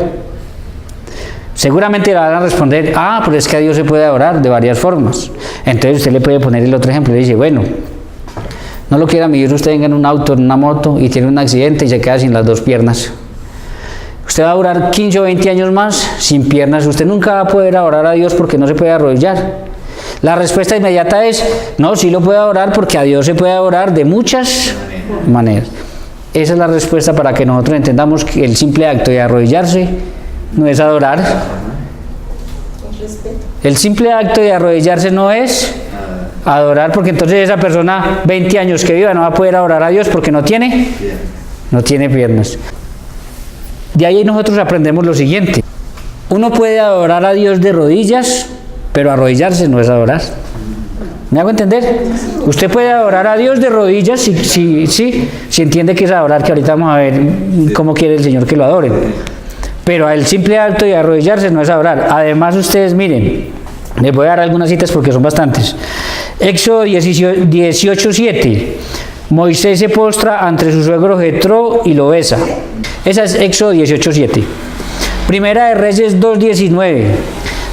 Speaker 1: Seguramente le van a responder, pero es que a Dios se puede adorar de varias formas. Entonces usted le puede poner el otro ejemplo, le dice, bueno, no lo quiera medir, usted venga en un auto, en una moto y tiene un accidente y se queda sin las dos piernas. Usted va a durar 15 o 20 años más sin piernas, usted nunca va a poder adorar a Dios porque no se puede arrodillar. La respuesta inmediata es, no, sí lo puede adorar porque a Dios se puede adorar de muchas maneras. Esa es la respuesta para que nosotros entendamos que el simple acto de arrodillarse no es adorar. El simple acto de arrodillarse no es adorar, porque entonces esa persona 20 años que viva no va a poder adorar a Dios porque no tiene piernas. De ahí nosotros aprendemos lo siguiente: uno puede adorar a Dios de rodillas, pero arrodillarse no es adorar. ¿Me hago entender? Usted puede adorar a Dios de rodillas si entiende que es adorar, que ahorita vamos a ver cómo quiere el Señor que lo adoren. Pero el simple acto de arrodillarse no es adorar. Además, ustedes miren, les voy a dar algunas citas porque son bastantes. Éxodo 18:7. Moisés se postra ante su suegro Jetro y lo besa. Esa es Éxodo 18:7. Primera de Reyes 2:19.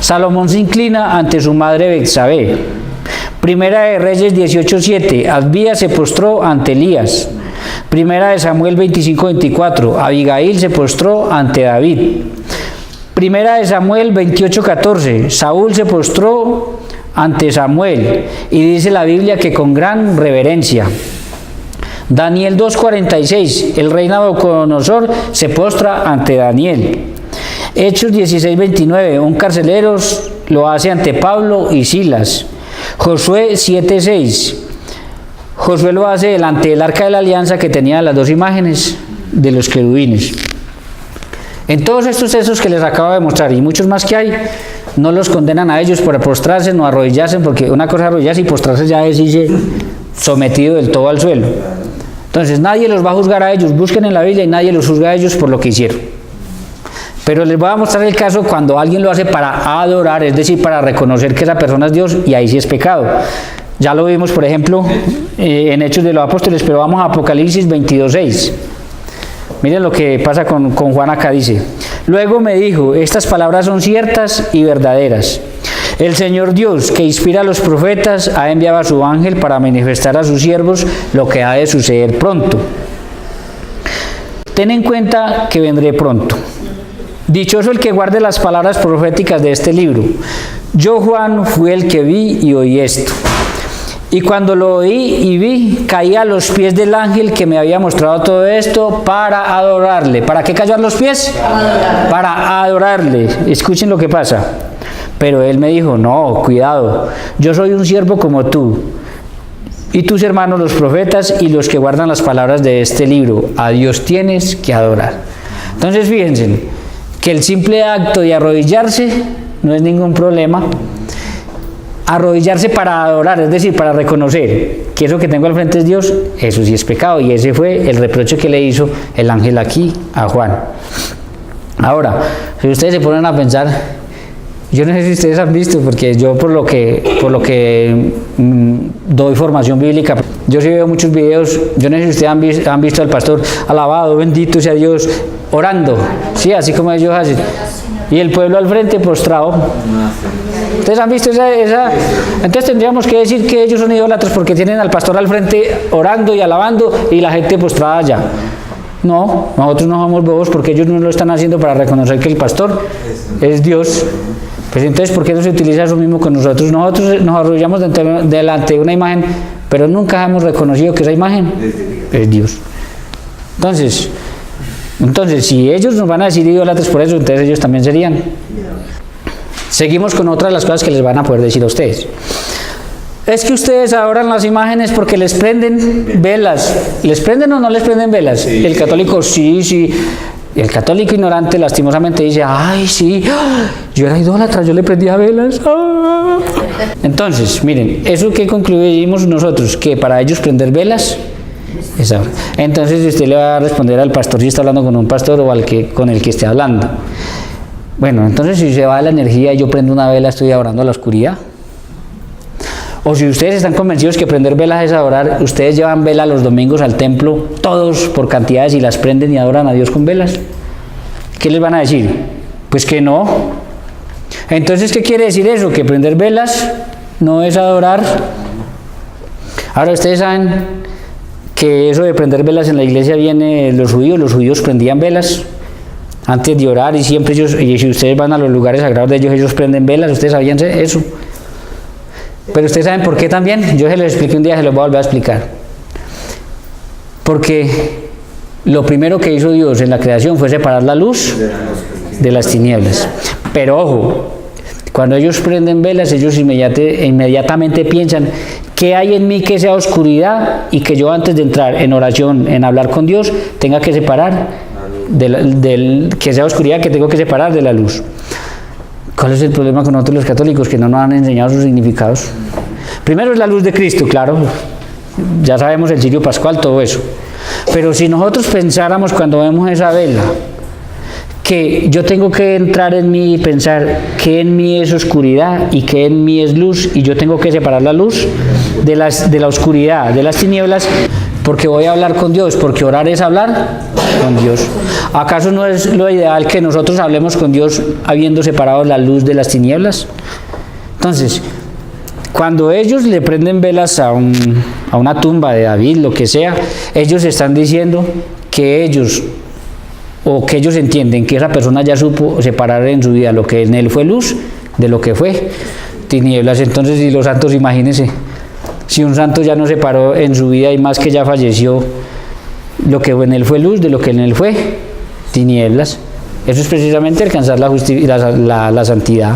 Speaker 1: Salomón se inclina ante su madre Betsabé. Primera de Reyes 18:7. Abías se postró ante Elías. Primera de Samuel 25:24. Abigail se postró ante David. Primera de Samuel 28:14. Saúl se postró ante Samuel, y dice la Biblia que con gran reverencia. Daniel 2:46. El rey Nabucodonosor se postra ante Daniel. Hechos 16:29. Un carcelero lo hace ante Pablo y Silas. Josué 7:6. Josué lo hace delante del arca de la alianza que tenía las dos imágenes de los querubines. En todos estos textos que les acabo de mostrar y muchos más que hay, no los condenan a ellos por postrarse o arrodillarse, porque una cosa es arrodillarse y postrarse ya es irse sometido del todo al suelo. Entonces nadie los va a juzgar a ellos, busquen en la Biblia y nadie los juzga a ellos por lo que hicieron. Pero les voy a mostrar el caso cuando alguien lo hace para adorar, es decir, para reconocer que esa persona es Dios, y ahí sí es pecado. Ya lo vimos, por ejemplo, en Hechos de los Apóstoles, pero vamos a Apocalipsis 22:6. Miren lo que pasa con Juan acá, dice: luego me dijo, estas palabras son ciertas y verdaderas. El Señor Dios, que inspira a los profetas, ha enviado a su ángel para manifestar a sus siervos lo que ha de suceder pronto. Ten en cuenta que vendré pronto. Dichoso el que guarde las palabras proféticas de este libro. Yo, Juan, fui el que vi y oí esto. Y cuando lo oí y vi, caí a los pies del ángel que me había mostrado todo esto para adorarle. ¿Para qué cayó a los pies? Para adorarle. Escuchen lo que pasa. Pero él me dijo, no, cuidado, yo soy un siervo como tú, y tus hermanos los profetas y los que guardan las palabras de este libro. A Dios tienes que adorar. Entonces fíjense, que el simple acto de arrodillarse no es ningún problema. Arrodillarse para adorar, es decir, para reconocer que eso que tengo al frente es Dios, eso sí es pecado, y ese fue el reproche que le hizo el ángel aquí a Juan. Ahora, si ustedes se ponen a pensar, yo no sé si ustedes han visto, porque yo por lo que doy formación bíblica, yo sí veo muchos videos, yo no sé si ustedes han visto al pastor, alabado, bendito sea Dios, orando, sí, así como ellos hacen, y el pueblo al frente postrado. ¿Ustedes han visto esa? Entonces tendríamos que decir que ellos son idólatras porque tienen al pastor al frente orando y alabando y la gente postrada allá. No, nosotros no somos bobos porque ellos no lo están haciendo para reconocer que el pastor es Dios. Pues entonces, ¿por qué no se utiliza eso mismo con nosotros? Nosotros nos arrodillamos delante de una imagen, pero nunca hemos reconocido que esa imagen es Dios. Entonces, si ellos nos van a decir idólatras por eso, entonces ellos también serían. Seguimos con otras de las cosas que les van a poder decir a ustedes. Es que ustedes adoran las imágenes porque les prenden velas. ¿Les prenden o no les prenden velas? Sí. El católico sí. El católico ignorante lastimosamente dice, ay sí, yo era idólatra, yo le prendía velas. Entonces, miren, eso que concluimos nosotros, que para ellos prender velas es ahora. Entonces usted le va a responder al pastor si está hablando con un pastor o con el que esté hablando. Bueno, entonces si se va la energía y yo prendo una vela, estoy adorando a la oscuridad. O si ustedes están convencidos que prender velas es adorar, ustedes llevan vela los domingos al templo, todos por cantidades, y las prenden y adoran a Dios con velas. ¿Qué les van a decir? Pues que no. Entonces, ¿qué quiere decir eso? Que prender velas no es adorar. Ahora, ustedes saben que eso de prender velas en la iglesia viene de los judíos prendían velas antes de orar, y siempre ellos, y si ustedes van a los lugares sagrados de ellos prenden velas, ustedes sabían eso. Pero ustedes saben por qué también. Yo se los expliqué un día, se los voy a volver a explicar. Porque lo primero que hizo Dios en la creación fue separar la luz de las tinieblas. Pero ojo, cuando ellos prenden velas, ellos inmediatamente piensan, ¿qué hay en mí que sea oscuridad y que yo antes de entrar en oración, en hablar con Dios, tenga que separar que sea oscuridad, que tengo que separar de la luz? ¿Cuál es el problema con nosotros los católicos? Que no nos han enseñado sus significados. Primero es la luz de Cristo, claro. Ya sabemos el cirio pascual, todo eso. Pero si nosotros pensáramos cuando vemos esa vela, que yo tengo que entrar en mí y pensar que en mí es oscuridad y que en mí es luz, y yo tengo que separar la luz de la oscuridad, de las tinieblas, porque voy a hablar con Dios, porque orar es hablar con Dios. ¿Acaso no es lo ideal que nosotros hablemos con Dios habiendo separado la luz de las tinieblas? Entonces, cuando ellos le prenden velas a una tumba de David, lo que sea, ellos están diciendo que ellos entienden que esa persona ya supo separar en su vida lo que en él fue luz de lo que fue tinieblas. Entonces, si los santos, imagínense, si un santo ya no separó en su vida y más que ya falleció, lo que en él fue luz de lo que en él fue tinieblas. Eso es precisamente alcanzar la santidad.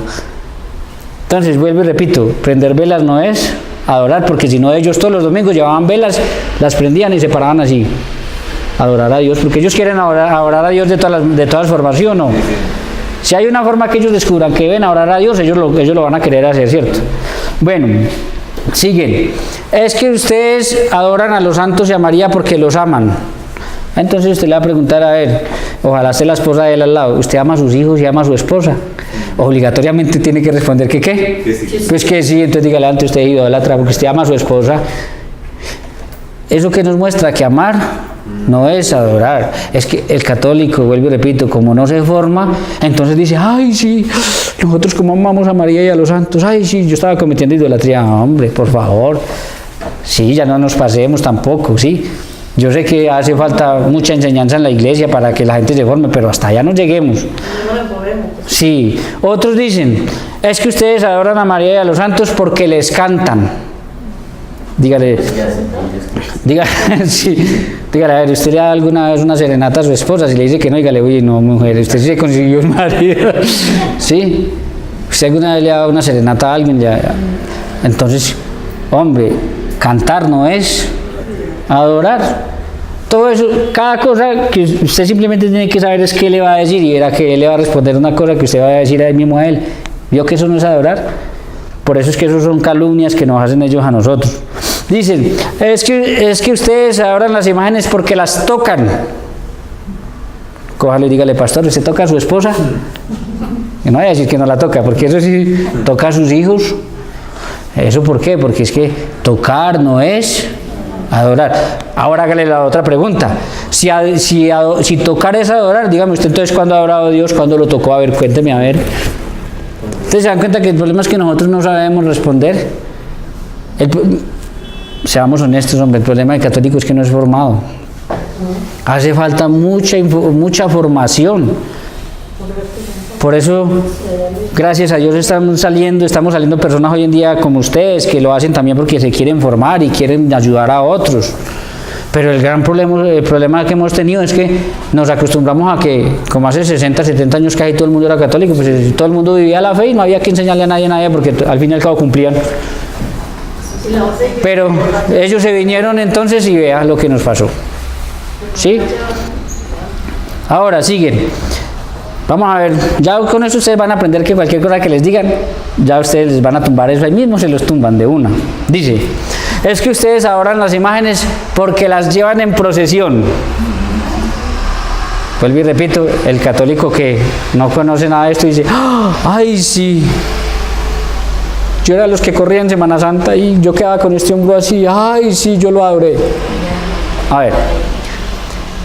Speaker 1: Entonces, vuelvo y repito, prender velas no es adorar, porque si no ellos todos los domingos llevaban velas, las prendían y se paraban así, adorar a Dios, porque ellos quieren adorar a Dios de todas formas, ¿sí o no? Si hay una forma que ellos descubran que deben adorar a Dios, ellos lo van a querer hacer, ¿cierto? Bueno, siguen. Es que ustedes adoran a los santos y a María porque los aman. Entonces usted le va a preguntar, a ver, ojalá esté la esposa de él al lado, ¿usted ama a sus hijos y ama a su esposa? Obligatoriamente tiene que responder que ¿qué? Pues que sí, entonces dígale antes usted idólatra porque usted ama a su esposa. Eso que nos muestra que amar no es adorar. Es que el católico, vuelvo y repito, como no se forma, entonces dice, ay sí, nosotros como amamos a María y a los santos, ay sí, yo estaba cometiendo idolatría. Hombre, por favor, sí, ya no nos pasemos tampoco, sí. Yo sé que hace falta mucha enseñanza en la iglesia para que la gente se forme, pero hasta allá no lleguemos. Sí, otros dicen, es que ustedes adoran a María y a los santos porque les cantan. Dígale, sí, dígale, a ver, ¿usted le da alguna vez una serenata a su esposa? Si le dice que no, dígale, oye, no, mujer, usted sí se consiguió un marido. ¿Sí? ¿Usted alguna vez le ha dado una serenata a alguien? Ya. Entonces, hombre, cantar no es adorar. Todo eso, cada cosa que usted simplemente tiene que saber es qué le va a decir y verá que él le va a responder una cosa que usted va a decir a él mismo a él. ¿Vio que eso no es adorar? Por eso es que eso son calumnias que nos hacen ellos a nosotros. Dicen, es que ustedes adoran las imágenes porque las tocan. Cójale y dígale, pastor, ¿usted toca a su esposa? Y no vaya a decir que no la toca, porque eso sí toca a sus hijos. ¿Eso por qué? Porque es que tocar no es adorar. Ahora hágale la otra pregunta. Si tocar es adorar, dígame usted entonces cuándo ha adorado a Dios, cuándo lo tocó, a ver, cuénteme a ver. Ustedes se dan cuenta que el problema es que nosotros no sabemos responder. Seamos honestos, hombre, el problema del católico es que no es formado. Hace falta mucha formación. Por eso, gracias a Dios estamos saliendo personas hoy en día como ustedes, que lo hacen también porque se quieren formar y quieren ayudar a otros. Pero el gran problema que hemos tenido es que nos acostumbramos a que, como hace 60, 70 años casi todo el mundo era católico, pues todo el mundo vivía la fe y no había que enseñarle a nadie porque al fin y al cabo cumplían. Pero ellos se vinieron entonces y vea lo que nos pasó. ¿Sí? Ahora siguen. Vamos a ver, ya con eso ustedes van a aprender que cualquier cosa que les digan, ya ustedes les van a tumbar eso, ahí mismo se los tumban de una. Dice, es que ustedes adoran las imágenes porque las llevan en procesión. Vuelvo y repito, el católico que no conoce nada de esto dice, ¡ay sí! Yo era de los que corría en Semana Santa y yo quedaba con este hombro así, ¡ay sí! Yo lo adoré. A ver,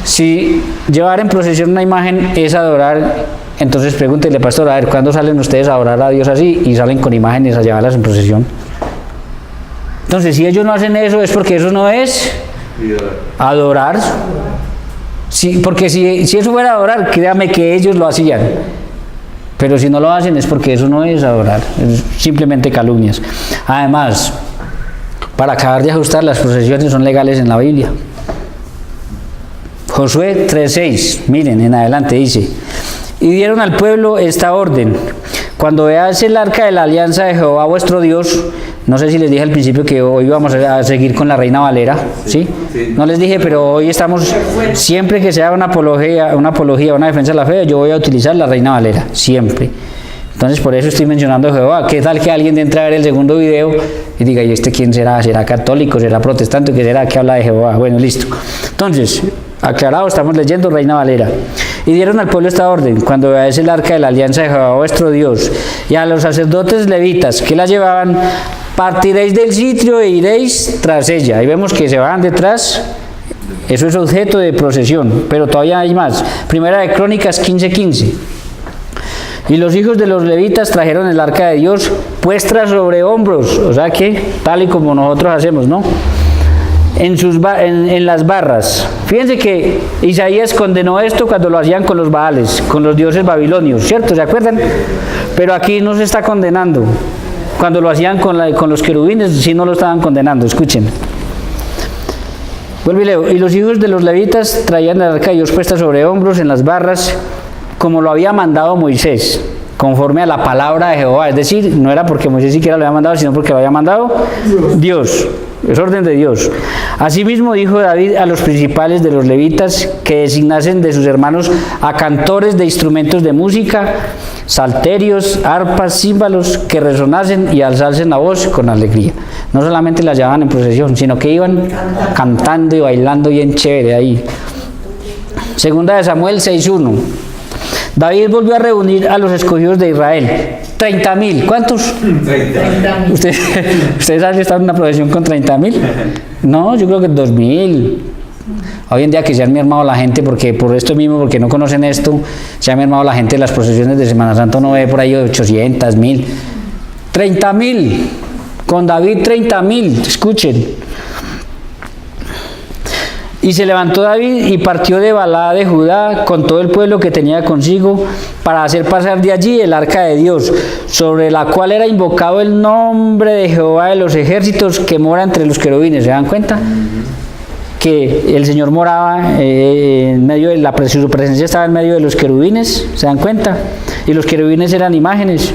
Speaker 1: si llevar en procesión una imagen es adorar, entonces pregúntele, pastor, a ver, ¿cuándo salen ustedes a adorar a Dios así y salen con imágenes a llevarlas en procesión? Entonces, si ellos no hacen eso, es porque eso no es adorar. Sí, porque si eso fuera adorar, créame que ellos lo hacían. Pero si no lo hacen es porque eso no es adorar, es simplemente calumnias. Además, para acabar de ajustar, las procesiones son legales en la Biblia. Josué 3:6, miren, en adelante dice, y dieron al pueblo esta orden, cuando veáis el arca de la alianza de Jehová vuestro Dios, no sé si les dije al principio que hoy vamos a seguir con la Reina Valera, ¿sí? No les dije, pero hoy estamos, siempre que sea una apología, una defensa de la fe, yo voy a utilizar la Reina Valera, siempre. Entonces por eso estoy mencionando a Jehová. ¿Qué tal que alguien entre a ver el segundo video y diga, ¿y este quién será? ¿Será católico? ¿Será protestante? ¿Qué será? ¿Qué habla de Jehová? Bueno, listo. Entonces, aclarado, estamos leyendo Reina Valera. Y dieron al pueblo esta orden, cuando veáis el arca de la alianza de Jehová vuestro Dios, y a los sacerdotes levitas que la llevaban, partiréis del sitio e iréis tras ella. Ahí vemos que se van detrás, eso es objeto de procesión, pero todavía hay más. Primera de Crónicas 15:15. Y los hijos de los levitas trajeron el arca de Dios puesta sobre hombros, o sea que tal y como nosotros hacemos, ¿no? En las barras. Fíjense que Isaías condenó esto cuando lo hacían con los Baales, con los dioses babilonios, ¿cierto? ¿Se acuerdan? Pero aquí no se está condenando. Cuando lo hacían con los querubines, sí no lo estaban condenando, escuchen. Vuelvo y leo. Y los hijos de los levitas traían el arca de Dios puesta sobre hombros en las barras, como lo había mandado Moisés, conforme a la palabra de Jehová. Es decir, no era porque Moisés siquiera lo había mandado, sino porque lo había mandado Dios. Es orden de Dios. Asimismo dijo David a los principales de los levitas que designasen de sus hermanos a cantores de instrumentos de música, salterios, arpas, címbalos, que resonasen y alzasen la voz con alegría. No solamente las llevaban en procesión, sino que iban cantando y bailando bien chévere ahí. Segunda de Samuel 6:1. David volvió a reunir a los escogidos de Israel. 30.000. ¿Cuántos?
Speaker 2: 30.000.
Speaker 1: ¿Ustedes han estado en una procesión con 30.000? No, yo creo que 2.000. Hoy en día que se han mermado la gente, porque por esto mismo, porque no conocen esto, se ha mermado la gente de las procesiones de Semana Santa, uno ve por ahí 800, 1.000. 30.000. Con David 30.000. Escuchen. Y se levantó David y partió de Balá de Judá con todo el pueblo que tenía consigo para hacer pasar de allí el arca de Dios, sobre la cual era invocado el nombre de Jehová de los ejércitos que mora entre los querubines. ¿Se dan cuenta? Que el Señor moraba en medio de su presencia estaba en medio de los querubines. ¿Se dan cuenta? Y los querubines eran imágenes.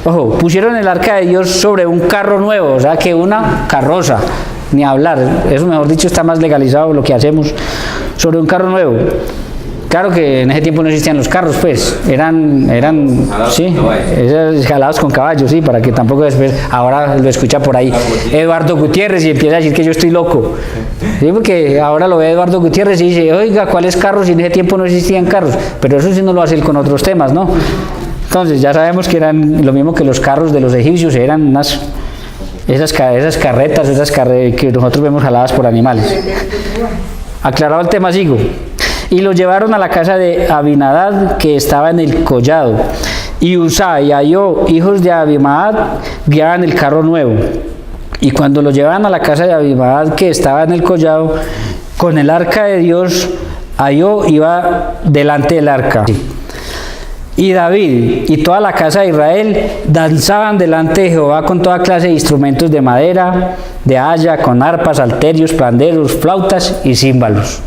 Speaker 1: Ojo, pusieron el arca de Dios sobre un carro nuevo, o sea que una carroza. Ni hablar, eso mejor dicho está más legalizado lo que hacemos, sobre un carro nuevo. Claro que en ese tiempo no existían los carros, pues, eran sí, jalados con caballos, sí, para que tampoco después, ahora lo escucha por ahí Eduardo Gutiérrez y empieza a decir que yo estoy loco, sí, porque ahora lo ve Eduardo Gutiérrez y dice, oiga, ¿cuáles carros? Y en ese tiempo no existían carros, pero eso sí no lo hace él con otros temas, ¿no? Entonces ya sabemos que eran lo mismo que los carros de los egipcios, eran esas carretas, que nosotros vemos jaladas por animales. Aclarado el tema, sigo. Y lo llevaron a la casa de Abinadab, que estaba en el collado. Y Uzá y Ahio, hijos de Abimaad, guiaban el carro nuevo. Y cuando lo llevaban a la casa de Abimaad, que estaba en el collado, con el arca de Dios, Ahio iba delante del arca. Y David y toda la casa de Israel danzaban delante de Jehová con toda clase de instrumentos de madera, de haya, con arpas, salterios, panderos, flautas y címbalos.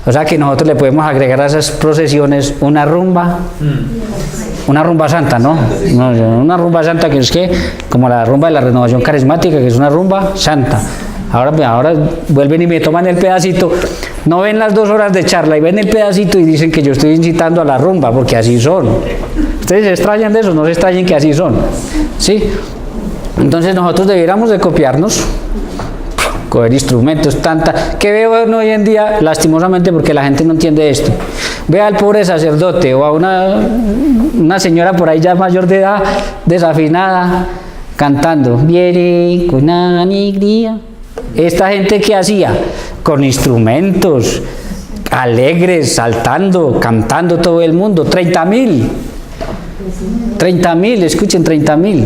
Speaker 1: O sea que nosotros le podemos agregar a esas procesiones una rumba santa, ¿no? Una rumba santa que es como la rumba de la Renovación Carismática, que es una rumba santa. Ahora vuelven y me toman el pedacito, no ven las 2 horas de charla y ven el pedacito y dicen que yo estoy incitando a la rumba, porque así son. Ustedes se extrañan de eso, no se extrañen que así son, ¿sí? Entonces nosotros debiéramos de copiarnos, coger instrumentos, que veo hoy en día, lastimosamente, porque la gente no entiende esto. Ve al pobre sacerdote o a una señora por ahí ya mayor de edad, desafinada, cantando, viene con alegría. Esta gente que hacía con instrumentos alegres, saltando, cantando todo el mundo, 30.000, escuchen, 30.000.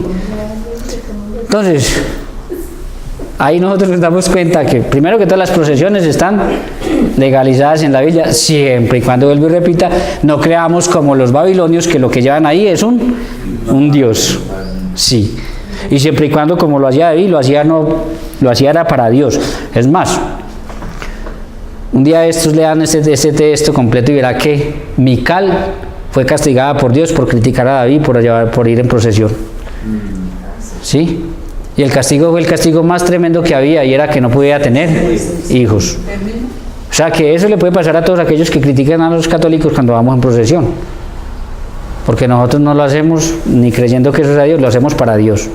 Speaker 1: Entonces, ahí nosotros nos damos cuenta que primero que todas las procesiones están legalizadas en la Biblia, siempre y cuando, vuelvo y repita, no creamos como los babilonios que lo que llevan ahí es un Dios, sí. Y siempre y cuando, como lo hacía David, lo hacía era para Dios. Es más, un día estos lean ese texto completo y verá que Mical fue castigada por Dios por criticar a David por ir en procesión. ¿Sí? Y el castigo fue el castigo más tremendo que había, y era que no podía tener hijos. O sea que eso le puede pasar a todos aquellos que critican a los católicos cuando vamos en procesión. Porque nosotros no lo hacemos ni creyendo que eso es a Dios, lo hacemos para Dios.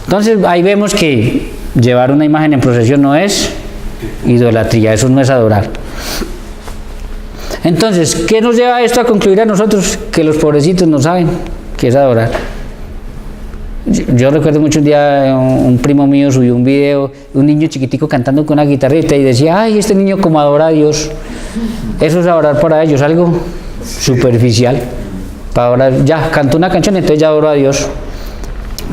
Speaker 1: Entonces ahí vemos que llevar una imagen en procesión no es idolatría, eso no es adorar. Entonces, ¿qué nos lleva esto a concluir a nosotros? Que los pobrecitos no saben qué es adorar. Yo recuerdo mucho un día un primo mío subió un video, un niño chiquitico cantando con una guitarrita y decía, ay, este niño como adora a Dios. Eso es adorar para ellos, algo superficial. Para adorar, ya cantó una canción, entonces ya adoro a Dios.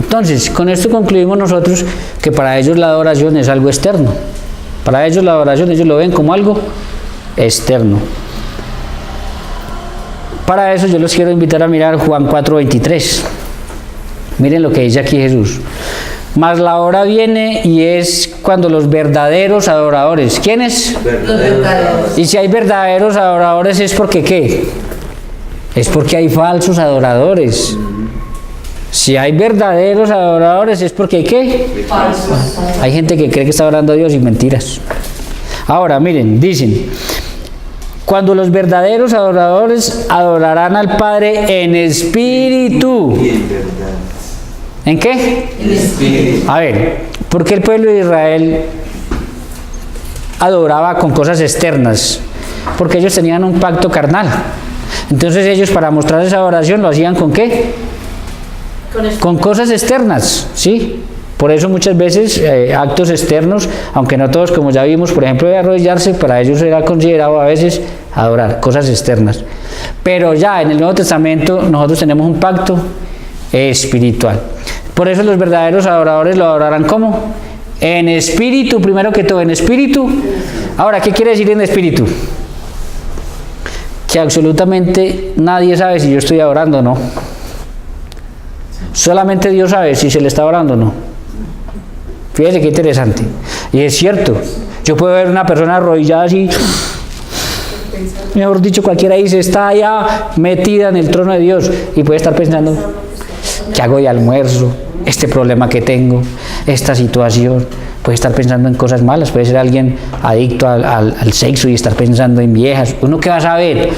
Speaker 1: Entonces, con esto concluimos nosotros que para ellos la adoración es algo externo. Para ellos la adoración, ellos lo ven como algo externo. Para eso yo los quiero invitar a mirar Juan 4:23. Miren lo que dice aquí Jesús. Mas la hora viene y es cuando los verdaderos adoradores, ¿quiénes?
Speaker 2: Los verdaderos.
Speaker 1: Y si hay verdaderos adoradores es porque ¿qué? Es porque hay falsos adoradores. Si hay verdaderos adoradores es porque hay ¿qué?
Speaker 2: Falsos.
Speaker 1: Hay gente que cree que está adorando a Dios y mentiras. Ahora, miren, dicen, cuando los verdaderos adoradores adorarán al Padre en espíritu. ¿En qué?
Speaker 2: En espíritu.
Speaker 1: A ver, ¿por qué el pueblo de Israel adoraba con cosas externas? Porque ellos tenían un pacto carnal. Entonces ellos, para mostrar esa adoración, lo hacían ¿con qué? Con cosas externas, ¿sí? Por eso muchas veces actos externos, aunque no todos, como ya vimos, por ejemplo, de arrodillarse, para ellos era considerado a veces adorar, cosas externas. Pero ya en el Nuevo Testamento nosotros tenemos un pacto espiritual. Por eso los verdaderos adoradores lo adorarán ¿cómo? En espíritu, primero que todo, en espíritu. Ahora, ¿qué quiere decir en espíritu? Que absolutamente nadie sabe si yo estoy adorando o no. Solamente Dios sabe si se le está adorando o no. Fíjese qué interesante. Y es cierto, yo puedo ver una persona arrodillada así, mejor dicho, cualquiera dice, está allá metida en el trono de Dios, y puede estar pensando, ¿qué hago de almuerzo? Este problema que tengo, esta situación. Puede estar pensando en cosas malas, puede ser alguien adicto al sexo y estar pensando en viejas. ¿Uno qué va a saber?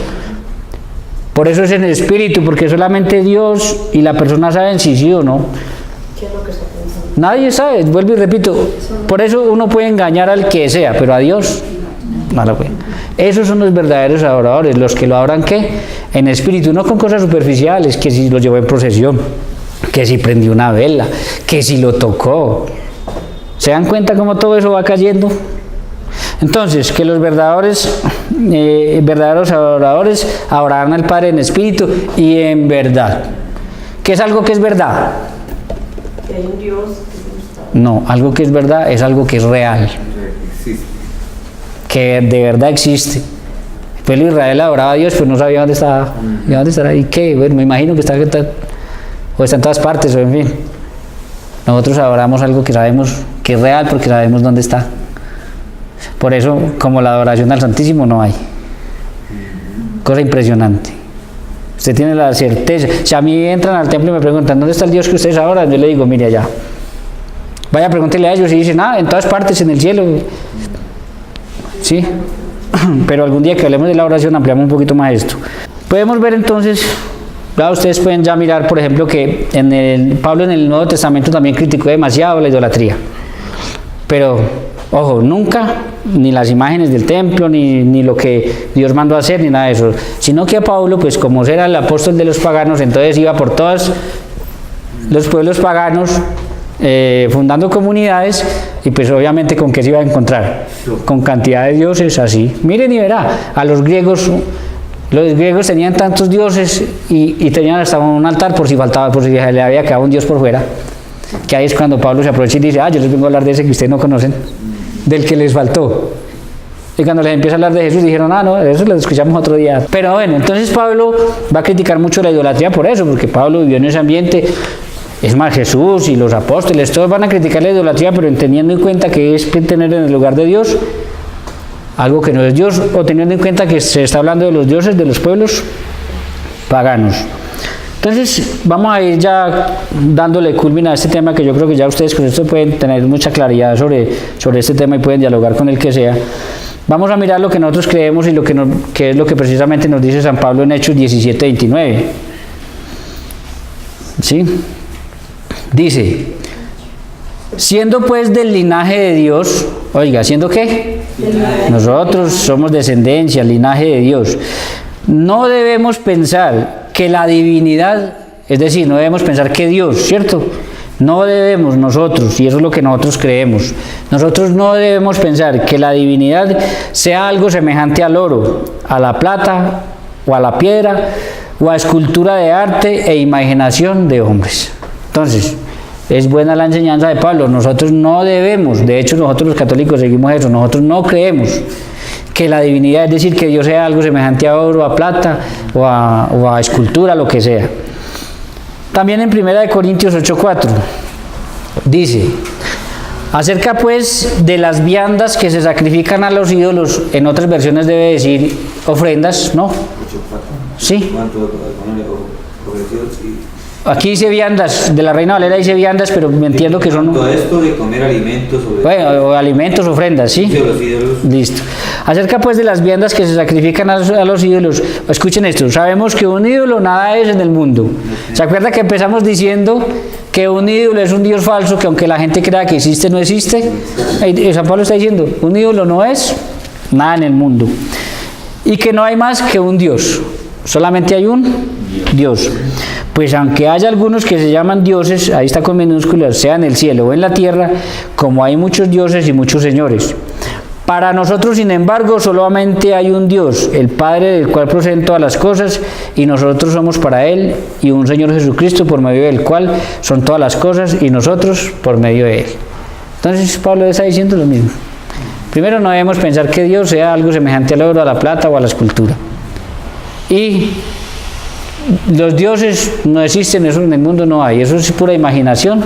Speaker 1: Por eso es en el espíritu, porque solamente Dios y la persona saben si sí o no.
Speaker 2: ¿Qué es lo que está pensando?
Speaker 1: Nadie sabe, vuelvo y repito. Por eso uno puede engañar al que sea, pero a Dios no lo puede. Esos son los verdaderos adoradores, los que lo adoran ¿qué? En espíritu, no con cosas superficiales, que si lo llevó en procesión, que si prendió una vela, que si lo tocó. ¿Se dan cuenta cómo todo eso va cayendo? Entonces, que los verdaderos adoradores adorarán al Padre en espíritu y en verdad. ¿Qué es algo que es verdad?
Speaker 2: Que hay un Dios que
Speaker 1: No, algo que es verdad es algo que es real, que de verdad existe. El pueblo de Israel adoraba a Dios, pues no sabía dónde estaba. ¿Y dónde estará? ¿Y qué? Bueno, me imagino que está o está en todas partes, o en fin. Nosotros adoramos algo que sabemos que es real porque sabemos dónde está. Por eso, como la adoración al Santísimo no hay. Cosa impresionante. Usted tiene la certeza. Si a mí entran al templo y me preguntan, ¿dónde está el Dios que ustedes adoran? Yo le digo, mire allá. Vaya, pregúntele a ellos y dicen, en todas partes, en el cielo. ¿Sí? Pero algún día que hablemos de la oración ampliamos un poquito más esto. Podemos ver entonces, ustedes pueden ya mirar, por ejemplo, que Pablo en el Nuevo Testamento también criticó demasiado la idolatría. Pero, ojo, nunca, ni las imágenes del templo, ni lo que Dios mandó a hacer, ni nada de eso. Sino que a Pablo, pues como era el apóstol de los paganos, entonces iba por todos los pueblos paganos, fundando comunidades, y pues obviamente con qué se iba a encontrar, con cantidad de dioses así. Miren y verá, a los griegos tenían tantos dioses y tenían hasta un altar por si faltaba, por si le había quedado un dios por fuera, que ahí es cuando Pablo se aprovecha y dice, yo les vengo a hablar de ese que ustedes no conocen, del que les faltó. Y cuando les empieza a hablar de Jesús dijeron, no, eso lo escuchamos otro día. Pero bueno, entonces Pablo va a criticar mucho la idolatría por eso, porque Pablo vivió en ese ambiente. Es más, Jesús y los apóstoles, todos van a criticar la idolatría, pero teniendo en cuenta que es tener en el lugar de Dios algo que no es Dios, o teniendo en cuenta que se está hablando de los dioses de los pueblos paganos. Entonces, vamos a ir ya dándole culmina a este tema, que yo creo que ya ustedes con esto pueden tener mucha claridad sobre este tema y pueden dialogar con el que sea. Vamos a mirar lo que nosotros creemos y que es lo que precisamente nos dice San Pablo en Hechos 17:29. ¿Sí? Dice, siendo pues del linaje de Dios, oiga, ¿siendo qué? Nosotros somos descendencia, linaje de Dios. No debemos pensar que la divinidad, es decir, no debemos pensar que Dios, ¿cierto? No debemos nosotros, y eso es lo que nosotros creemos, nosotros no debemos pensar que la divinidad sea algo semejante al oro, a la plata o a la piedra o a escultura de arte e imaginación de hombres. Entonces, es buena la enseñanza de Pablo, nosotros no debemos, de hecho nosotros los católicos seguimos eso, nosotros no creemos que la divinidad, es decir, que Dios sea algo semejante a oro, a plata o a escultura, lo que sea. También en 1 Corintios 8:4 dice, acerca pues de las viandas que se sacrifican a los ídolos, en otras versiones debe decir ofrendas, ¿no?
Speaker 3: 8:4.
Speaker 1: Sí.
Speaker 3: ¿Cuánto?
Speaker 1: Aquí dice viandas, de la Reina Valera dice viandas, pero me entiendo que son...
Speaker 3: Todo esto de comer alimentos...
Speaker 1: Bueno, o alimentos, ofrendas, ¿sí?
Speaker 3: De los ídolos.
Speaker 1: Listo. Acerca pues de las viandas que se sacrifican a los ídolos, escuchen esto, sabemos que un ídolo nada es en el mundo. ¿Se acuerda que empezamos diciendo que un ídolo es un dios falso, que aunque la gente crea que existe, no existe? San Pablo está diciendo, un ídolo no es nada en el mundo. y que no hay más que un Dios, solamente hay un Dios. Pues aunque haya algunos que se llaman dioses, ahí está con minúsculas, sea en el cielo o en la tierra, como hay muchos dioses y muchos señores. Para nosotros, sin embargo, solamente hay un Dios, el Padre del cual proceden todas las cosas, y nosotros somos para Él, y un Señor Jesucristo por medio del cual son todas las cosas, y nosotros por medio de Él. Entonces Pablo está diciendo lo mismo. Primero, no debemos pensar que Dios sea algo semejante al oro, a la plata o a la escultura. Y los dioses no existen, eso en el mundo no hay, eso es pura imaginación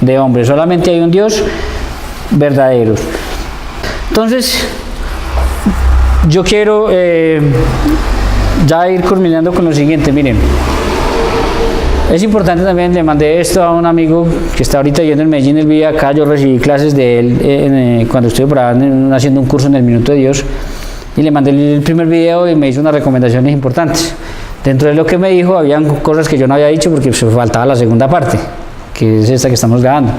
Speaker 1: de hombres, solamente hay un Dios verdadero. Entonces, yo quiero ya ir culminando con lo siguiente. Miren, es importante también, le mandé esto a un amigo que está ahorita yendo en Medellín, él vive acá, yo recibí clases de él cuando estuve por allá haciendo un curso en el Minuto de Dios, y le mandé el primer video y me hizo unas recomendaciones importantes. Dentro de lo que me dijo, habían cosas que yo no había dicho porque pues, faltaba la segunda parte, que es esta que estamos grabando.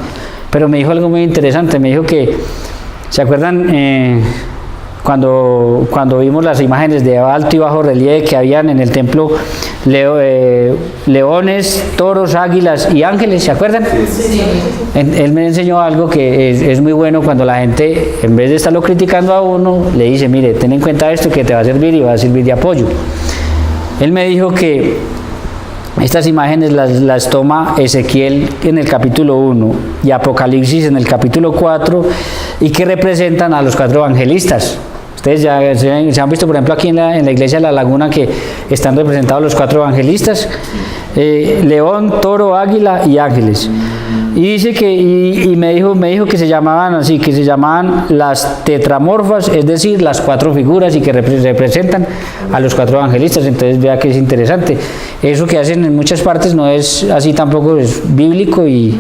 Speaker 1: Pero me dijo algo muy interesante, me dijo que, ¿se acuerdan cuando vimos las imágenes de alto y bajo relieve que habían en el templo leones, toros, águilas y ángeles? ¿Se acuerdan?
Speaker 2: Sí.
Speaker 1: Él me enseñó algo que es muy bueno cuando la gente, en vez de estarlo criticando a uno, le dice, mire, ten en cuenta esto que te va a servir y va a servir de apoyo. Él me dijo que estas imágenes las toma Ezequiel en el capítulo 1 y Apocalipsis en el capítulo 4 y que representan a los 4 evangelistas. Ustedes ya se han visto, por ejemplo, aquí en la iglesia de La Laguna que están representados los 4 evangelistas, león, toro, águila y ángeles. Y dice que, y me dijo que se llamaban así, que se llamaban las tetramorfas, es decir, las 4 figuras y que representan a los 4 evangelistas. Entonces vea que es interesante. Eso que hacen en muchas partes no es así tampoco, es bíblico y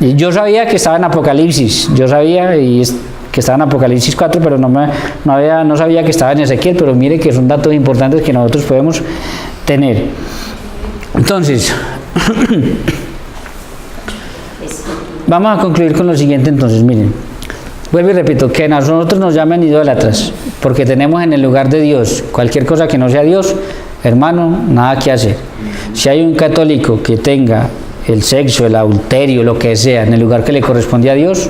Speaker 1: yo sabía que estaba en Apocalipsis, yo sabía que estaba en Apocalipsis 4, pero no sabía que estaba en Ezequiel, pero mire que son datos importantes que nosotros podemos tener. Entonces, vamos a concluir con lo siguiente. Entonces, miren, vuelvo y repito, que a nosotros nos llaman idólatras, porque tenemos en el lugar de Dios cualquier cosa que no sea Dios, hermano, nada que hacer. Si hay un católico que tenga el sexo, el adulterio, lo que sea, en el lugar que le corresponde a Dios,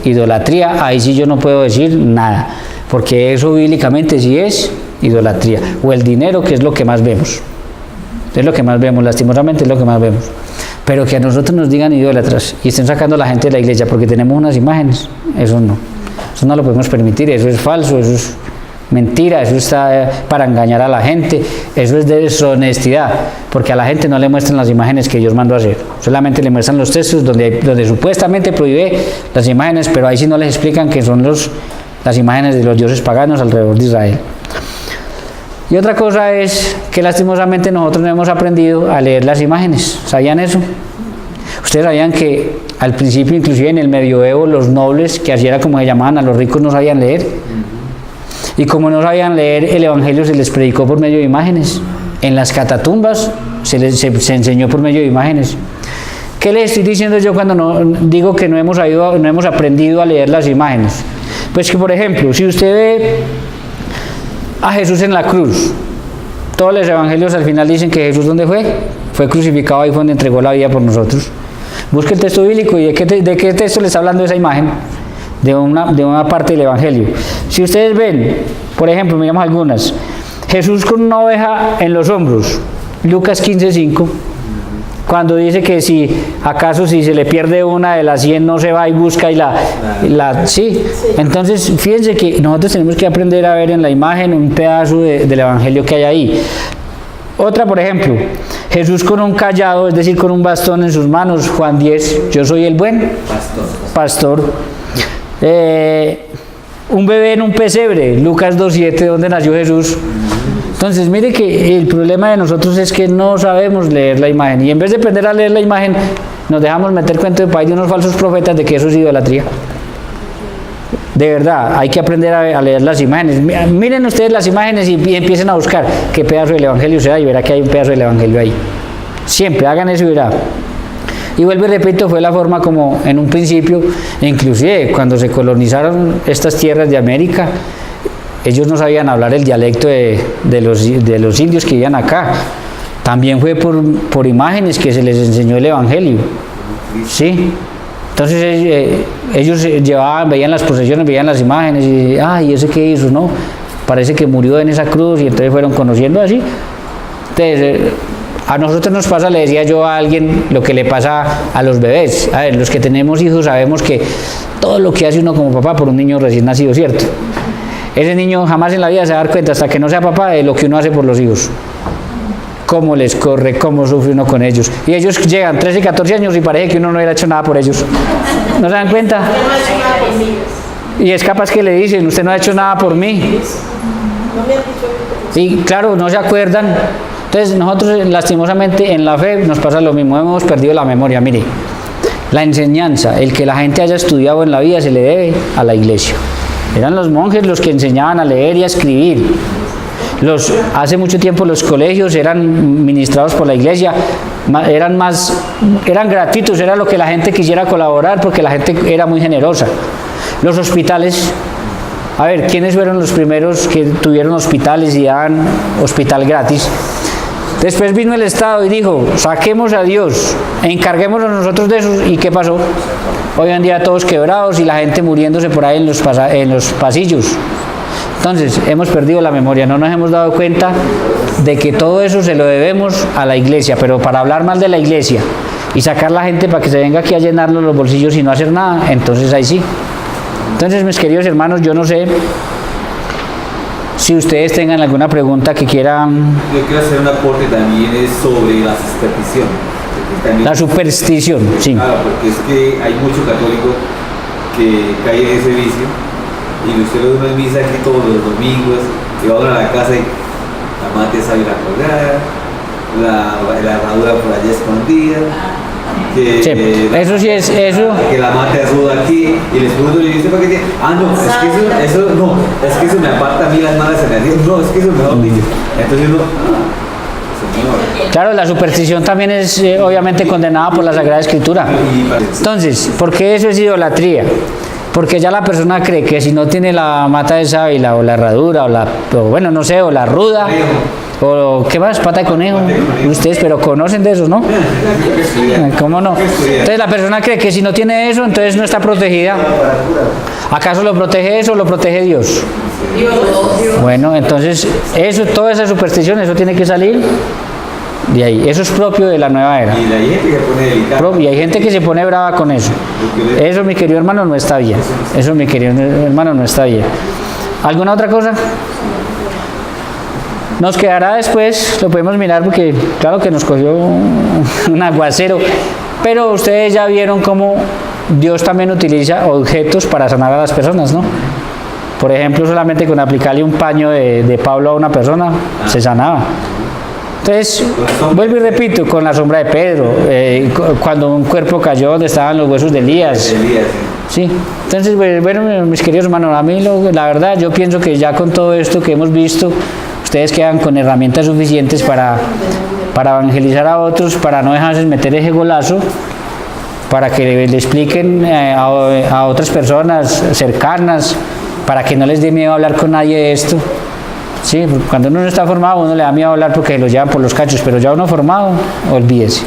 Speaker 1: idolatría, ahí sí yo no puedo decir nada, porque eso bíblicamente sí es idolatría. O el dinero, que es lo que más vemos. Es lo que más vemos, lastimosamente es lo que más vemos. Pero que a nosotros nos digan idólatras y estén sacando a la gente de la iglesia porque tenemos unas imágenes, eso no lo podemos permitir, eso es falso, eso es mentira, eso está para engañar a la gente, eso es de deshonestidad, porque a la gente no le muestran las imágenes que Dios mandó a hacer, solamente le muestran los textos donde supuestamente prohíbe las imágenes, pero ahí sí no les explican que son las imágenes de los dioses paganos alrededor de Israel. Y otra cosa es que lastimosamente nosotros no hemos aprendido a leer las imágenes. ¿Sabían eso? Ustedes sabían que al principio, inclusive en el medioevo, los nobles, que así era como se llamaban, a los ricos no sabían leer. Y como no sabían leer, el evangelio se les predicó por medio de imágenes. En las catatumbas se enseñó por medio de imágenes. ¿Qué les estoy diciendo yo cuando digo que no hemos aprendido a leer las imágenes? Pues que, por ejemplo, si usted ve a Jesús en la cruz, todos los evangelios al final dicen que Jesús, ¿dónde fue? Fue crucificado, ahí fue donde entregó la vida por nosotros. Busque el texto bíblico y de qué texto le está hablando esa imagen, de una parte del evangelio. Si ustedes ven, por ejemplo, miramos algunas, Jesús con una oveja en los hombros, Lucas 15:5, cuando dice que si se le pierde una de las 100 no se va y busca y sí. Entonces fíjense que nosotros tenemos que aprender a ver en la imagen un pedazo del evangelio que hay ahí. Otra, por ejemplo, Jesús con un cayado, es decir, con un bastón en sus manos, Juan 10, yo soy el buen pastor. Un bebé en un pesebre, Lucas 2:7, donde nació Jesús. Entonces, mire que el problema de nosotros es que no sabemos leer la imagen, y en vez de aprender a leer la imagen, nos dejamos meter cuento de país de unos falsos profetas de que eso es idolatría. De verdad, hay que aprender a leer las imágenes. Miren ustedes las imágenes y empiecen a buscar qué pedazo del evangelio será y verá que hay un pedazo del evangelio ahí. Siempre hagan eso y verá. Y vuelvo y repito, fue la forma como en un principio, inclusive cuando se colonizaron estas tierras de América, ellos no sabían hablar el dialecto de los indios que vivían acá. También fue por imágenes que se les enseñó el Evangelio. ¿Sí? Entonces ellos veían las procesiones, veían las imágenes y, ¿y ese qué hizo? No, parece que murió en esa cruz, y entonces fueron conociendo así. Entonces, a nosotros nos pasa, le decía yo a alguien, lo que le pasa a los bebés. A ver, los que tenemos hijos sabemos que todo lo que hace uno como papá por un niño recién nacido, ¿cierto? Ese niño jamás en la vida se va a dar cuenta, hasta que no sea papá, de lo que uno hace por los hijos. Cómo les corre, cómo sufre uno con ellos. Y ellos llegan 13, 14 años y parece que uno no hubiera hecho nada por ellos. ¿No se dan cuenta? Y es capaz que le dicen, usted no ha hecho nada por mí. Y claro, no se acuerdan. Entonces nosotros lastimosamente en la fe nos pasa lo mismo, hemos perdido la memoria. Mire, la enseñanza, el que la gente haya estudiado en la vida se le debe a la iglesia. Eran los monjes los que enseñaban a leer y a escribir. Hace mucho tiempo los colegios eran ministrados por la iglesia, eran gratuitos, era lo que la gente quisiera colaborar porque la gente era muy generosa. Los hospitales, a ver, ¿quiénes fueron los primeros que tuvieron hospitales y daban hospital gratis? Después vino el Estado y dijo, saquemos a Dios, encarguémonos nosotros de eso. ¿Y qué pasó? Hoy en día todos quebrados y la gente muriéndose por ahí en los pasillos. Entonces, hemos perdido la memoria, no nos hemos dado cuenta de que todo eso se lo debemos a la iglesia, pero para hablar mal de la iglesia y sacar la gente para que se venga aquí a llenarnos los bolsillos y no hacer nada, entonces ahí sí. Entonces, mis queridos hermanos, yo no sé si ustedes tengan alguna pregunta que quieran.
Speaker 3: Yo quiero hacer un aporte también es sobre la superstición.
Speaker 1: La superstición, sí.
Speaker 3: Claro, porque es que hay mucho católico que cae en ese vicio y usted lo ve en misa aquí todos los domingos y va a la casa y la mate sabe la colgada, la herradura por allá escondida.
Speaker 1: Eso sí es eso.
Speaker 3: Que la mate ruda aquí y les pregunto, ¿y usted para qué tiene? No, es que eso me aparta a mí las malas energías. No, es que eso mejor dice. Entonces uno, señor.
Speaker 1: Claro, la superstición también es obviamente condenada por la Sagrada Escritura. Entonces, ¿por qué eso es idolatría? Porque ya la persona cree que si no tiene la mata de sábila o la herradura o la ruda o ¿qué más? Pata de conejo. Ustedes pero conocen de esos, ¿no? ¿Cómo no? Entonces la persona cree que si no tiene eso, entonces no está protegida. ¿Acaso lo protege eso o lo protege Dios? Bueno, entonces eso, toda esa superstición, eso tiene que salir de ahí. Eso es propio de la nueva era.
Speaker 3: Y hay gente que pone delicada.
Speaker 1: Y hay gente que se pone brava con eso. Eso, mi querido hermano, no está bien. Eso, mi querido hermano, no está bien. ¿Alguna otra cosa? Nos quedará después, lo podemos mirar porque claro que nos cogió un aguacero, pero ustedes ya vieron cómo Dios también utiliza objetos para sanar a las personas, ¿no? Por ejemplo, solamente con aplicarle un paño de Pablo a una persona, se sanaba. Entonces, vuelvo y repito, con la sombra de Pedro, cuando un cuerpo cayó donde estaban los huesos de Elías. Sí. Entonces, bueno, mis queridos hermanos, a mí la verdad, yo pienso que ya con todo esto que hemos visto, ustedes quedan con herramientas suficientes para evangelizar a otros, para no dejarse meter ese golazo, para que le expliquen a otras personas cercanas, para que no les dé miedo hablar con nadie de esto. Sí, cuando uno no está formado, uno le da miedo hablar porque lo llevan por los cachos, pero ya uno formado, olvídese.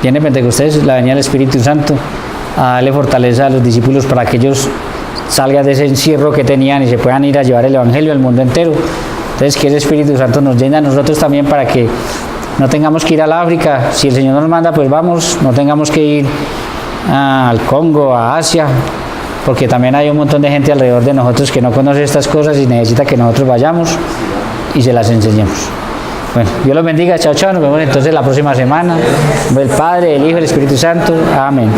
Speaker 1: Viene Pentecostés, la venida del Espíritu Santo, a darle fortaleza a los discípulos para que ellos salgan de ese encierro que tenían y se puedan ir a llevar el Evangelio al mundo entero. Entonces, que ese Espíritu Santo nos llene a nosotros también para que no tengamos que ir al África. Si el Señor nos manda, pues vamos, no tengamos que ir al Congo, a Asia, porque también hay un montón de gente alrededor de nosotros que no conoce estas cosas y necesita que nosotros vayamos y se las enseñemos. Bueno, Dios los bendiga, chao, chao, nos vemos entonces la próxima semana. El Padre, el Hijo, el Espíritu Santo, amén.